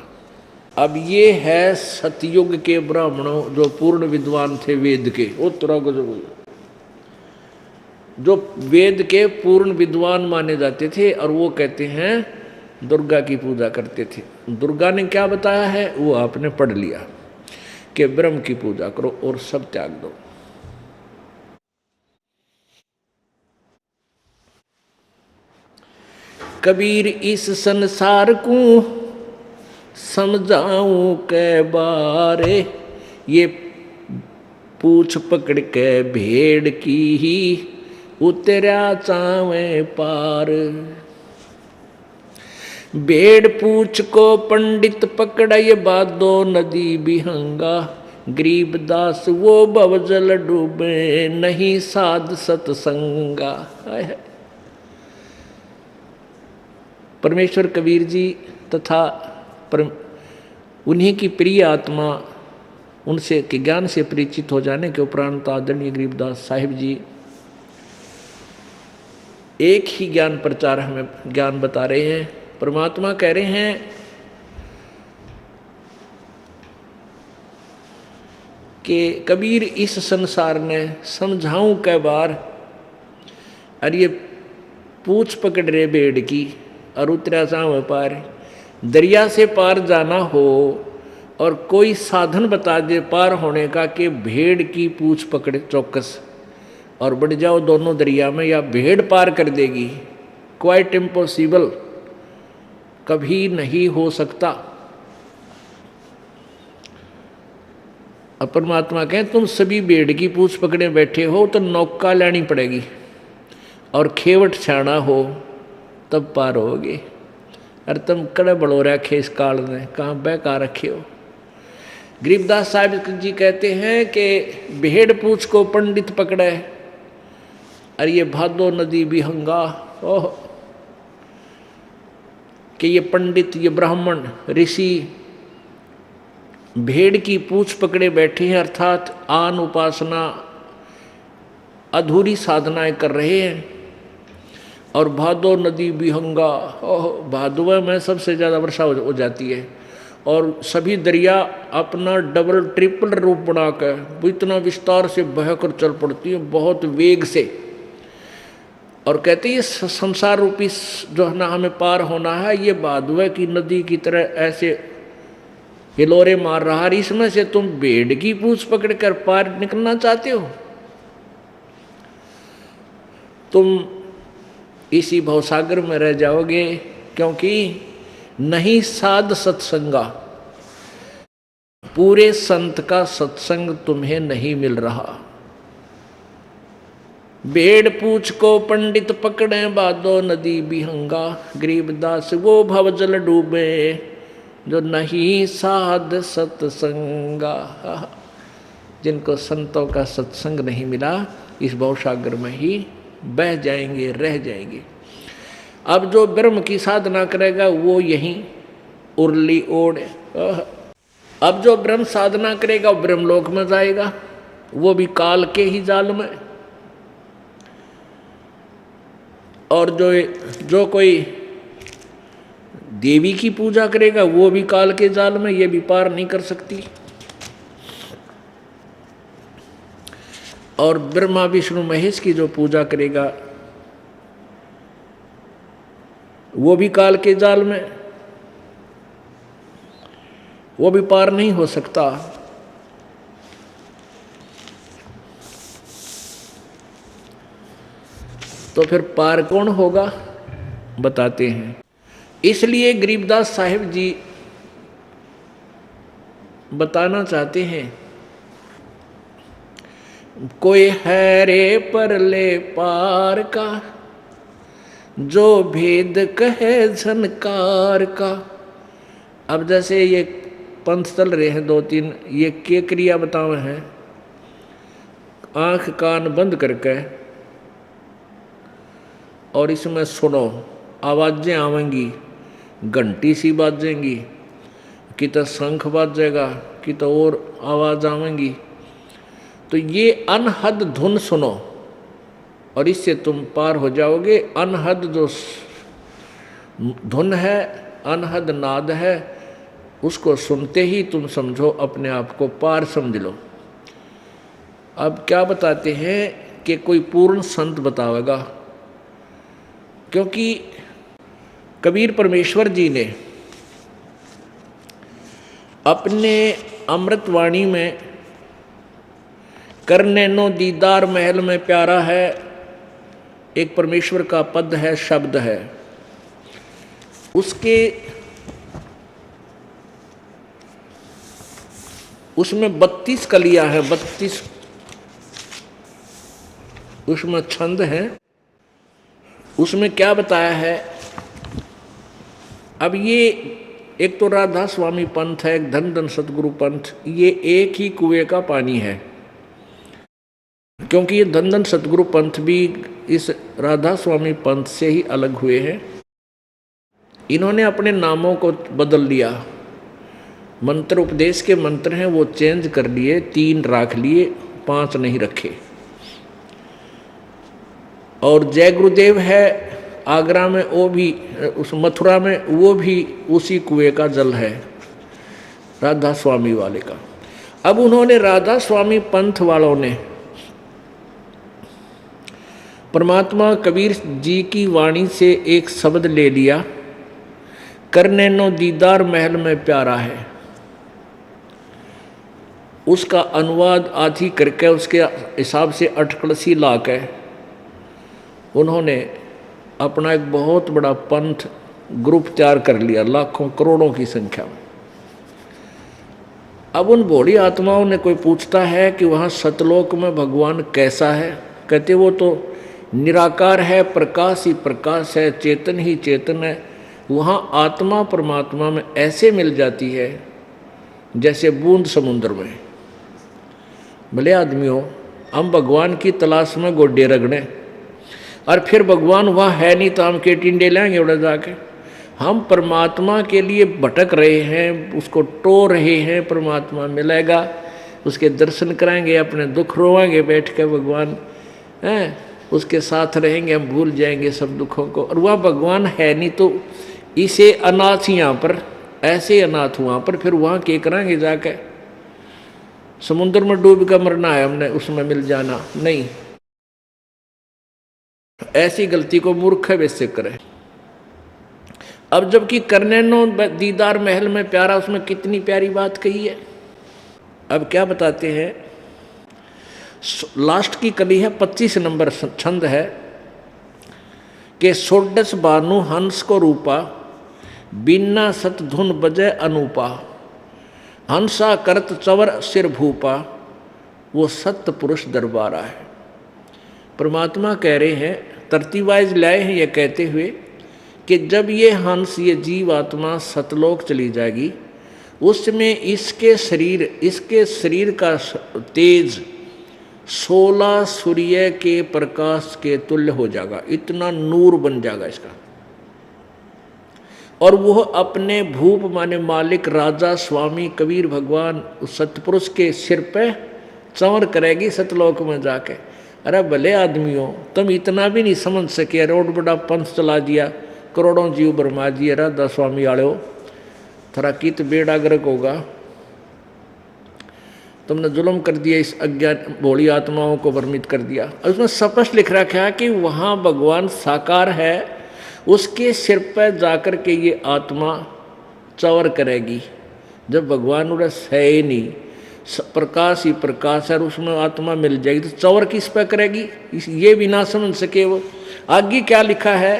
अब ये है सतयुग के ब्राह्मणों जो पूर्ण विद्वान थे वेद के, जो वेद के पूर्ण विद्वान माने जाते थे, और वो कहते हैं दुर्गा की पूजा करते थे। दुर्गा ने क्या बताया है वो आपने पढ़ लिया कि ब्रह्म की पूजा करो और सब त्याग दो। कबीर इस संसार को समझाऊं के बारे, ये पूछ पकड़ के भेड़ की ही उतरा चावे पार। भेड़ पूछ को पंडित पकड़ाए बादो नदी बिहंगा, गरीबदास वो भवजल डूबे नहीं साध सतसंगा। परमेश्वर कबीर जी तथा उन्हीं की प्रिय आत्मा, उनसे के ज्ञान से परिचित हो जाने के उपरांत आदरणीय गरीबदास साहिब जी एक ही ज्ञान प्रचार हमें ज्ञान बता रहे हैं। परमात्मा कह रहे हैं कि कबीर इस संसार ने समझाऊं कै बार, और ये पूछ पकड़ रहे भेड़ की और उतरा साव पार। दरिया से पार जाना हो और कोई साधन बता दे पार होने का कि भेड़ की पूछ पकड़े चौकस और बढ़ जाओ दोनों दरिया में, या भेड़ पार कर देगी, क्वाइट इम्पॉसिबल, कभी नहीं हो सकता। अब परमात्मा कहें तुम सभी भेड़ की पूछ पकड़े बैठे हो तो नौका लेनी पड़ेगी और खेवट छाना हो तब पार होगे। अरे तुम कड़े बड़ो रखे इस काल में, कहाँ बहका रखे हो। गरीबदास साहिब जी कहते हैं कि भेड़ पूछ को पंडित पकड़े, अरे ये भादो नदी बिहंगा, ओह कि ये पंडित, ये ब्राह्मण ऋषि भेड़ की पूछ पकड़े बैठे हैं, अर्थात आन उपासना अधूरी साधनाएं कर रहे हैं। और भादो नदी बिहंगा, ओह भादुआ में सबसे ज़्यादा वर्षा हो जाती है, और सभी दरिया अपना डबल ट्रिपल रूप बनाकर वो इतना विस्तार से बहकर चल पड़ती है, बहुत वेग से। और कहते हैं ये संसार रूपी जो है ना हमें पार होना है, ये बादुए की नदी की तरह ऐसे हिलोरे मार रहा है, इसमें से तुम भेड़ की पूंछ पकड़कर पार निकलना चाहते हो? तुम इसी भवसागर में रह जाओगे, क्योंकि नहीं साध सत्संगा, पूरे संत का सत्संग तुम्हें नहीं मिल रहा। भेड़ पूछ को पंडित पकड़े बादो नदी बिहंगा, गरीबदास वो भवजल डूबे जो नहीं साध सत्संगा। जिनको संतों का सत्संग नहीं मिला इस भवसागर में ही बह जाएंगे, रह जाएंगे। अब जो ब्रह्म की साधना करेगा वो यहीं उर्ली ओढ़। अब जो ब्रह्म साधना करेगा वो ब्रह्मलोक में जाएगा, वो भी काल के ही जाल में। और जो कोई देवी की पूजा करेगा वो भी काल के जाल में, ये भी पार नहीं कर सकती। और ब्रह्मा विष्णु महेश की जो पूजा करेगा वो भी काल के जाल में, वो भी पार नहीं हो सकता। तो फिर पार कौन होगा बताते हैं। इसलिए गरीबदास साहिब जी बताना चाहते हैं, कोई है रे परले पार का जो भेद कहे झनकार का। अब जैसे ये पंथ चल रहे हैं 2-3, ये के क्रिया बताए हैं, आंख कान बंद करके और इसमें सुनो, आवाज़ें आवेंगी, घंटी सी बाजेंगी, कि तो शंख बाजेगा, कि तो और आवाज़ आवेंगी। तो ये अनहद धुन सुनो और इससे तुम पार हो जाओगे। अनहद जो धुन है, अनहद नाद है, उसको सुनते ही तुम समझो अपने आप को पार समझ लो। अब क्या बताते हैं कि कोई पूर्ण संत बतावेगा, क्योंकि कबीर परमेश्वर जी ने अपने अमृतवाणी में करने नो दीदार महल में प्यारा है, एक परमेश्वर का पद है, शब्द है। उसमें 32 कलियां हैं, 32 उसमें छंद हैं। उसमें क्या बताया है, अब ये एक तो राधा स्वामी पंथ है, एक धन धन सतगुरु पंथ, ये एक ही कुएं का पानी है। क्योंकि ये धन धन सतगुरु पंथ भी इस राधा स्वामी पंथ से ही अलग हुए हैं। इन्होंने अपने नामों को बदल लिया, मंत्र उपदेश के मंत्र हैं वो चेंज कर लिए, 3 राख लिए, 5 नहीं रखे। और जय गुरुदेव है आगरा में, वो भी उस मथुरा में, वो भी उसी कुएं का जल है, राधा स्वामी वाले का। अब उन्होंने राधा स्वामी पंथ वालों ने परमात्मा कबीर जी की वाणी से एक शब्द ले लिया, करने नो दीदार महल में प्यारा है। उसका अनुवाद आधी करके उसके हिसाब से अटकलसी ला के उन्होंने अपना एक बहुत बड़ा पंथ ग्रुप तैयार कर लिया, लाखों करोड़ों की संख्या में। अब उन भोली आत्माओं ने, कोई पूछता है कि वहाँ सतलोक में भगवान कैसा है, कहते वो तो निराकार है, प्रकाश ही प्रकाश है, चेतन ही चेतन है। वहाँ आत्मा परमात्मा में ऐसे मिल जाती है जैसे बूंद समुद्र में। भले आदमियों, हम भगवान की तलाश में गोड्डे रगड़े और फिर भगवान वहाँ है नहीं तो हम के टिंडे लेंगे उड़ा जाके। हम परमात्मा के लिए भटक रहे हैं, उसको टो रहे हैं, परमात्मा मिलेगा, उसके दर्शन कराएंगे, अपने दुख रोएंगे बैठ के, भगवान हैं उसके साथ रहेंगे, हम भूल जाएंगे सब दुखों को। और वह भगवान है नहीं तो इसे अनाथ यहाँ पर ऐसे ही अनाथ हुआ पर फिर वहाँ के कराएंगे जाके? समुद्र में डूब कर मरना है हमने, उसमें मिल जाना नहीं। ऐसी गलती को मूर्ख वैसे करे। अब जबकि करने नो दीदार महल में प्यारा, उसमें कितनी प्यारी बात कही है। अब क्या बताते हैं, लास्ट की कली है 25 नंबर छंद है कि सोडस बानु हंस को रूपा, बिना सत धुन बजे अनूपा, हंसा करत चवर सिर भूपा, वो सत्य पुरुष दरबारा है। परमात्मा कह रहे हैं, तरतीब वाइज लाए हैं ये कहते हुए कि जब ये हंस, ये जीव आत्मा सतलोक चली जाएगी, उसमें इसके शरीर का तेज 16 सूर्य के प्रकाश के तुल्य हो जाएगा, इतना नूर बन जाएगा इसका। और वह अपने भूप माने मालिक, राजा, स्वामी, कबीर भगवान उस सतपुरुष के सिर पे चंवर करेगी सतलोक में जाके। अरे भले आदमियों, तुम इतना भी नहीं समझ सके, रोड बड़ा पंथ चला दिया, करोड़ों जीव बरमा दिए, राधा स्वामी आड़ो थरा कित बेड़ा गर्क होगा। तुमने जुल्म कर दिया, इस अज्ञान भोली आत्माओं को भ्रमित कर दिया। उसमें स्पष्ट लिख रखा है कि वहाँ भगवान साकार है, उसके सिर पर जाकर के ये आत्मा चंवर करेगी। जब भगवान उड़स है ही नहीं, प्रकाश ही प्रकाश है, और उसमें आत्मा मिल जाएगी तो चंवर किस पर करेगी, ये भी ना समझ सके वो। आगे क्या लिखा है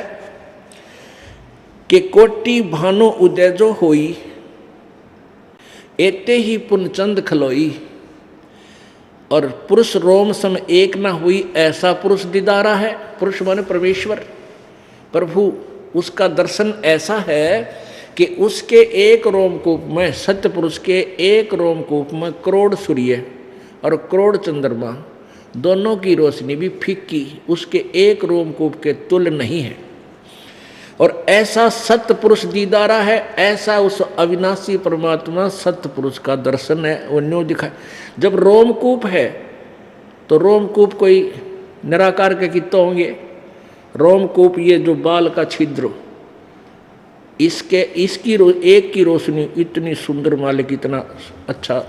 कि कोटि भानो उदय जो होई, एते ही पुनचंद खलोई, और पुरुष रोम सम एक ना हुई, ऐसा पुरुष दीदारा है। पुरुष माने परमेश्वर, प्रभु, उसका दर्शन ऐसा है कि उसके एक रोमकूप में, सत्य पुरुष के एक रोमकूप में करोड़ सूर्य और करोड़ चंद्रमा, दोनों की रोशनी भी फीकी उसके एक रोमकूप के तुल्य नहीं है। और ऐसा सत्य पुरुष दीदारा है, ऐसा उस अविनाशी परमात्मा सत्य पुरुष का दर्शन है, वो न्यों दिखाए। जब रोमकूप है तो रोमकूप कोई निराकार के कितने होंगे? रोमकूप ये जो बाल का छिद्र, इसकी एक की रोशनी इतनी सुंदर, मालिक इतना अच्छा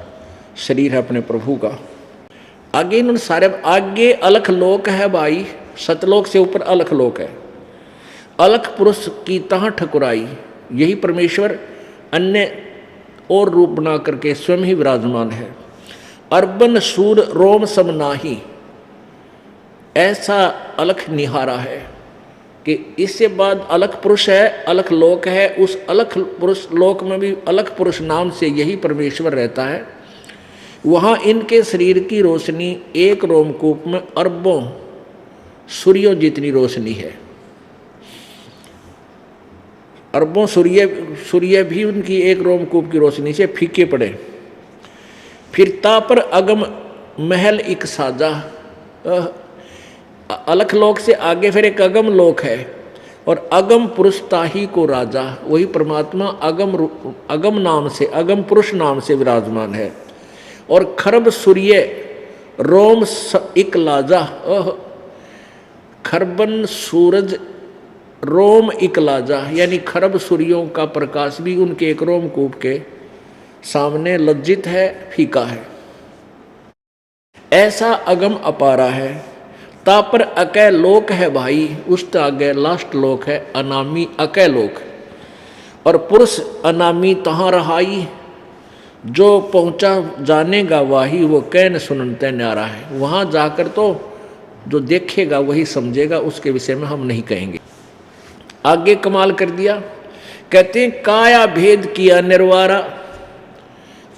शरीर है अपने प्रभु का। आगे इन्होंने सारे, आगे अलख लोक है भाई, सतलोक से ऊपर अलख लोक है। अलख पुरुष की तहाँ ठकुराई, यही परमेश्वर अन्य और रूप बना करके स्वयं ही विराजमान है। अर्बन सूर रोम सम नाही, ऐसा अलख निहारा है कि इससे बाद अलख पुरुष है, अलख लोक है। उस अलख पुरुष लोक में भी अलख पुरुष नाम से यही परमेश्वर रहता है। वहाँ इनके शरीर की रोशनी एक रोमकूप में अरबों सूर्यों जितनी रोशनी है। अरबों सूर्य भी उनकी एक रोमकूप की रोशनी से फीके पड़े। फिर तापर अगम महल एक साजा, अलख लोक से आगे फिर एक अगम लोक है, और अगम पुरुष ताही को राजा, वही परमात्मा अगम नाम से, अगम पुरुष नाम से विराजमान है। और खरब सूर्य रोम एक लाजा, खरबन सूरज रोम इकलाजा, यानी खरब सूर्यों का प्रकाश भी उनके एक रोमकूप के सामने लज्जित है, फीका है। ऐसा अगम अपारा है। तापर अकै लोक है भाई, उस आगे लास्ट लोक है अनामी अकै लोक। और पुरुष अनामी तहाँ रहाई, जो पहुँचा जानेगा वाही, वो कैन सुनते न्यारा है। वहाँ जाकर तो जो देखेगा वही समझेगा, उसके विषय में हम नहीं कहेंगे। आगे कमाल कर दिया, कहते हैं काया भेद किया निर्वारा।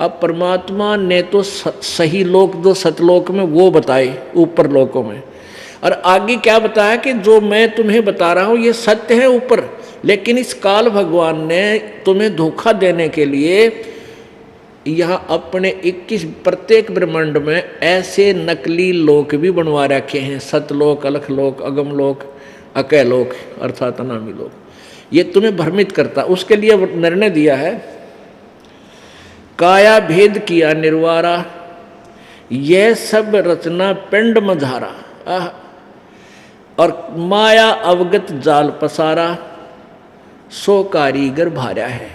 अब परमात्मा ने तो सही लोक जो सतलोक में वो बताए ऊपर लोकों में, और आगे क्या बताया कि जो मैं तुम्हें बता रहा हूँ ये सत्य है ऊपर, लेकिन इस काल भगवान ने तुम्हें धोखा देने के लिए यहाँ अपने 21 प्रत्येक ब्रह्मांड में ऐसे नकली लोक भी बनवा रखे हैं। सतलोक, अलखलोक, अगमलोक, अकैलोक अर्थात अनामी लोक। ये तुम्हें भ्रमित करता, उसके लिए निर्णय दिया है काया भेद किया निर्वारा, यह सब रचना पिंड मझारा, और माया अवगत जाल पसारा, सो कारीगर भार्या है।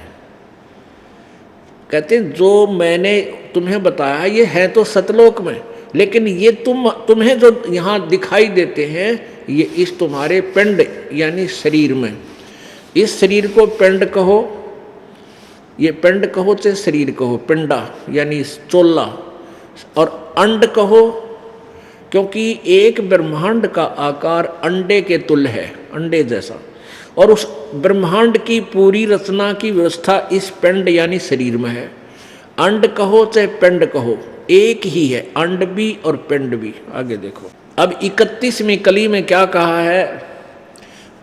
कहते हैं जो मैंने तुम्हें बताया ये है तो सतलोक में, लेकिन ये तुम्हें जो यहाँ दिखाई देते हैं ये इस तुम्हारे पिंड यानी शरीर में। इस शरीर को पिंड कहो, ये पिंड कहो चाहे शरीर कहो, पिंडा यानी चोला, और अंड कहो क्योंकि एक ब्रह्मांड का आकार अंडे के तुल्य है, अंडे जैसा, और उस ब्रह्मांड की पूरी रचना की व्यवस्था इस पिंड यानी शरीर में है। अंड कहो चाहे पिंड कहो एक ही है, अंड भी और पिंड भी। आगे देखो अब 31वीं कली में क्या कहा है,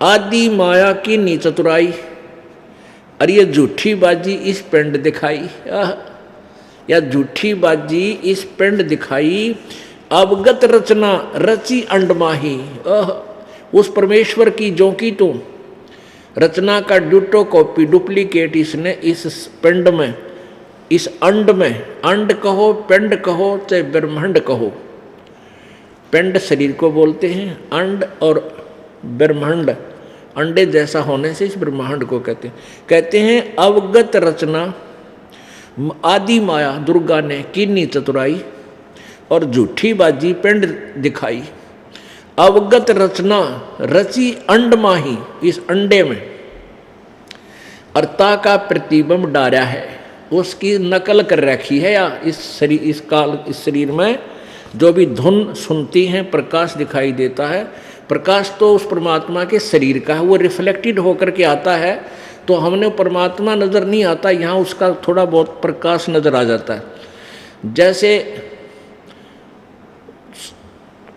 आदि माया की नीचतुराई, अरे ये झूठी बाजी इस पिंड दिखाई, या झूठी बाजी इस पिंड दिखाई, अवगत रचना रची अंडमाही, उस परमेश्वर की जो की तो रचना का ड्यूटो कॉपी डुप्लीकेट इसने इस पिंड में, इस अंड में, अंड कहो पिंड कहो चाहे ब्रह्मांड कहो, पिंड शरीर को बोलते हैं, अंड और ब्रह्मांड अंडे जैसा होने से इस ब्रह्मांड को कहते हैं अवगत रचना आदि माया दुर्गा ने कीनी चतुराई और झूठी बाजी पिंड दिखाई, अवगत रचना रची अंड माही, इस अंडे में अर्ता का प्रतिबिंब डारा है, उसकी नकल कर रखी है, या इस शरीर इस शरीर में जो भी धुन सुनती हैं प्रकाश दिखाई देता है, प्रकाश तो उस परमात्मा के शरीर का है, वो रिफ्लेक्टेड होकर के आता है, तो हमने परमात्मा नज़र नहीं आता, यहाँ उसका थोड़ा बहुत प्रकाश नज़र आ जाता है। जैसे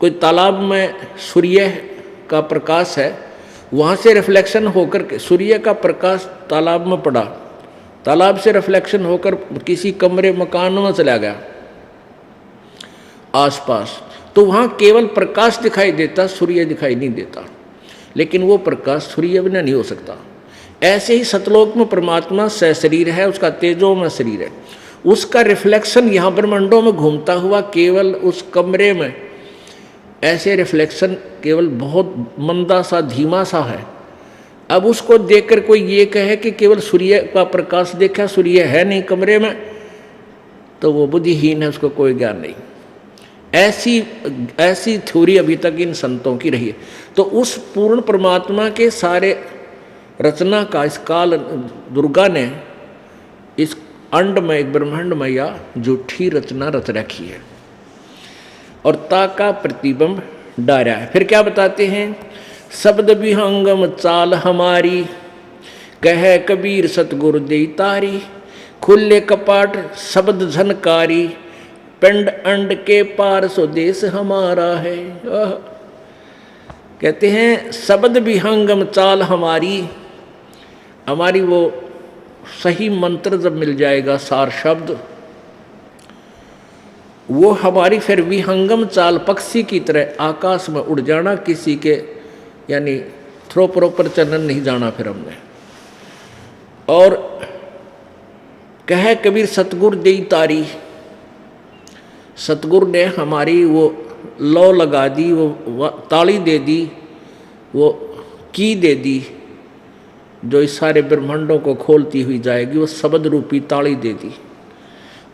कोई तालाब में सूर्य का प्रकाश है, वहाँ से रिफ्लेक्शन होकर के सूर्य का प्रकाश तालाब में पड़ा, तालाब से रिफ्लेक्शन होकर किसी कमरे मकान में चला गया आसपास, तो वहाँ केवल प्रकाश दिखाई देता, सूर्य दिखाई नहीं देता, लेकिन वो प्रकाश सूर्य बिना नहीं हो सकता। ऐसे ही सतलोक में परमात्मा सशरीर है, उसका तेजो में शरीर है, उसका रिफ्लेक्शन यहाँ ब्रह्मांडों में घूमता हुआ केवल उस कमरे में ऐसे रिफ्लेक्शन केवल बहुत मंदा सा धीमा सा है। अब उसको देखकर कोई ये कहे कि केवल सूर्य का प्रकाश देखा, सूर्य है नहीं कमरे में, तो वो बुद्धिहीन है, उसको कोई ज्ञान नहीं। ऐसी थ्योरी अभी तक इन संतों की रही है। तो उस पूर्ण परमात्मा के सारे रचना का इस काल दुर्गा ने इस अंड में एक ब्रह्मांड में या झूठी रचना रच रखी है और ता का प्रतिबिंब डारा है। फिर क्या बताते हैं, शब्द विहंगम चाल हमारी, कह कबीर सतगुरु दे तारी, खुले कपाट शब्द झनकारी, पिंड अंड के पार स्वदेश हमारा है। कहते हैं शब्द विहंगम चाल हमारी, हमारी वो सही मंत्र जब मिल जाएगा, सार शब्द, वो हमारी फिर विहंगम चाल पक्षी की तरह आकाश में उड़ जाना, किसी के यानी थ्रो प्रॉपर चलन नहीं जाना फिर हमने। और कह कबीर सतगुरु दे तारी, सतगुरु ने हमारी वो लौ लगा दी, वो ताली दे दी, वो की दे दी जो इस सारे ब्रह्मांडों को खोलती हुई जाएगी, वो शब्द रूपी ताली दे दी।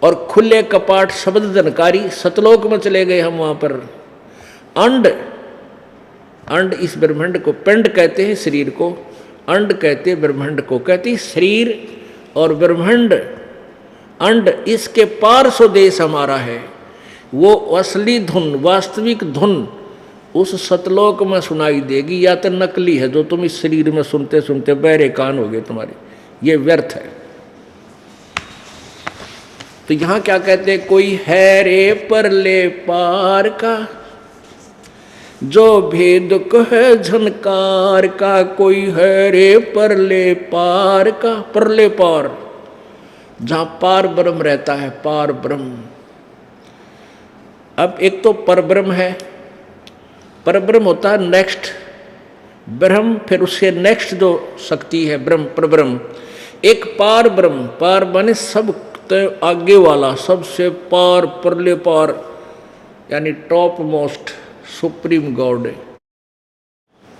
और खुले कपाट शब्द जनकारी, सतलोक में चले गए हम वहाँ पर। अंड, अंड इस ब्रह्मांड को, पिंड कहते हैं शरीर को, अंड कहते हैं ब्रह्मांड को, कहते हैं शरीर और ब्रह्मांड अंड इसके पार स्वदेश हमारा है। वो असली धुन, वास्तविक धुन उस सतलोक में सुनाई देगी, या तो नकली है जो तुम इस शरीर में सुनते सुनते बहरे कान हो गए तुम्हारे, ये व्यर्थ है। तो यहाँ क्या कहते हैं, कोई है रे परले पार का, जो भेद कहे झनकार का, कोई है रे परले पार का, परले पार जहाँ पार ब्रह्म रहता है, पार ब्रह्म। अब एक तो परब्रह्म है, परब्रह्म होता है नेक्स्ट ब्रह्म, फिर उससे नेक्स्ट जो शक्ति है ब्रह्म, परब्रह्म। एक पार ब्रह्म, पार बने सब आगे वाला, सबसे पार, परले पार, यानी टॉप मोस्ट सुप्रीम गॉड,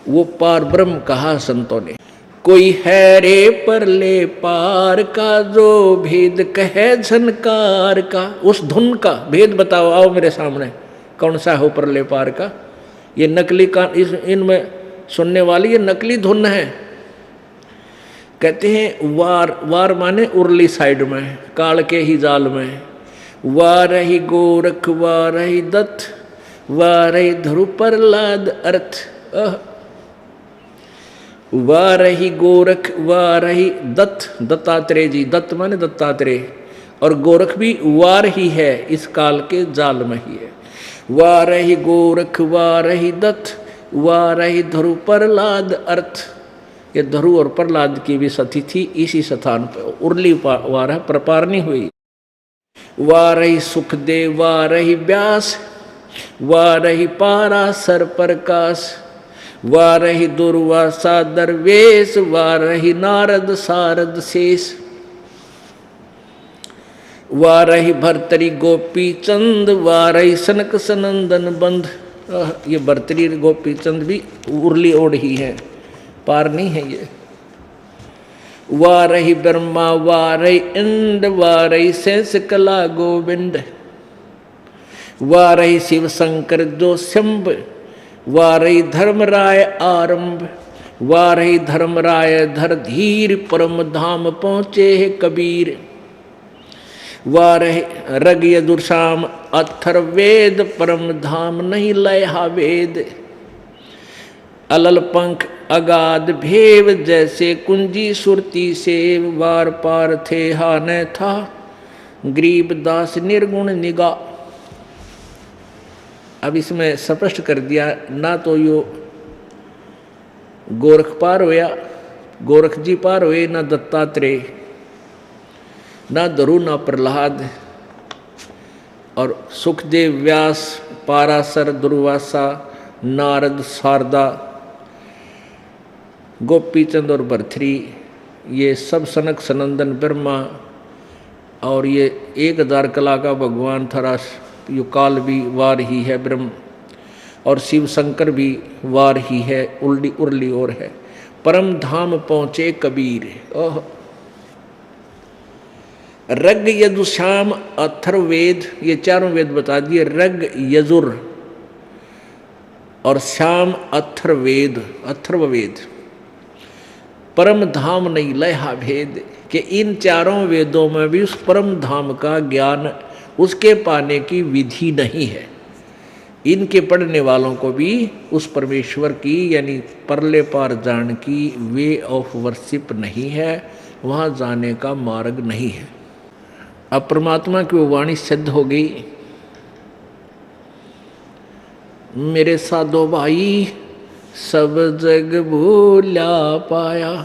वो पार ब्रह्म कहा संतों ने। कोई है रे परले पार का जो भेद कहे झनकार का। उस धुन का भेद बताओ, आओ मेरे सामने, कौन सा हो परले पार का। ये नकली का, इनमें सुनने वाली ये नकली धुन है। कहते हैं वार, वार माने उर्ली साइड में, काल के ही जाल में। वार ही गोरख वार ही दत्त वार ही ध्रुव प्रहलाद अर्थ। वार ही गोरख वार ही दत्त, दत्तात्रेय जी, दत्त माने दत्तात्रेय, और गोरख भी वार ही है, इस काल के जाल में ही है। वार ही गोरख वार ही दत्त वार ही ध्रुव प्रहलाद अर्थ। ये ध्रुव और प्रहलाद की भी सती थी इसी स्थान पर, उर्ली वार है, प्रपारनी हुई। वार ही सुखदेव वार ही व्यास वार ही पाराशर प्रकाश वार ही दुर्वासा दरवेश वार ही नारद सारद शेष। वार ही भर्तरी गोपी चंद वार ही सनक सनंदन बंध। ये भर्तरी गोपी चंद भी उर्ली ओढ़ ही है, पार नहीं है ये। वार ही ब्रह्मा वार ही इंद वार ही शेष कला गोविंद वार ही शिव शंकर जो शंभ वार ही धर्मराय आरंभ वार ही धर्मराय धर धीर परम धाम पहुँचे है कबीर। वार ही रग यदुर्शाम अथर वेद परम धाम नहीं लयहा वेद। अलल पंख अगाध भेव जैसे कुंजी सुरती सेव वार पार थे हा न था गरीब दास निर्गुण निगा। अब इसमें स्पष्ट कर दिया, ना तो यो गोरख पार होया, गोरख जी पार हुए, ना दत्तात्रेय, ना ध्रुव, ना प्रहलाद, और सुखदेव व्यास पाराशर दुर्वासा नारद शारदा गोपीचंद और भर्तरी, ये सब सनक सनंदन ब्रह्मा, और ये 1000 कला का भगवान थरा, यो काल भी वार ही है ब्रह्म, और शिव शंकर भी वार ही है, उर्ली उर्ली और है। परम धाम पहुँचे कबीर। ओह, रग यजुश्याम अथर्ववेद, ये चारों वेद बता दिए। रग यजुर और श्याम अथर्ववेद, अथर्ववेद। परम धाम नहीं लयहा भेद, कि इन चारों वेदों में भी उस परम धाम का ज्ञान, उसके पाने की विधि नहीं है। इनके पढ़ने वालों को भी उस परमेश्वर की यानी परले पार जान की वे ऑफ वर्शिप नहीं है, वहाँ जाने का मार्ग नहीं है। अब परमात्मा की वो वाणी सिद्ध हो गई। मेरे साधो भाई सब जग भूला पाया,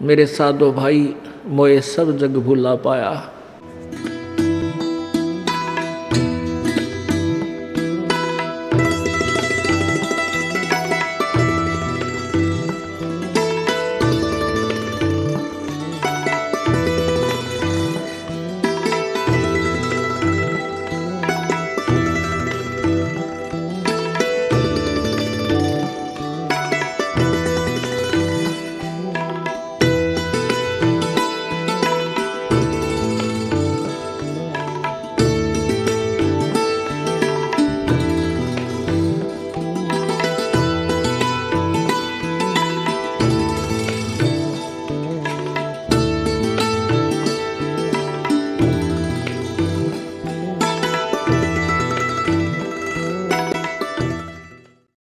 मेरे साधो भाई मोए सब जग भूला पाया।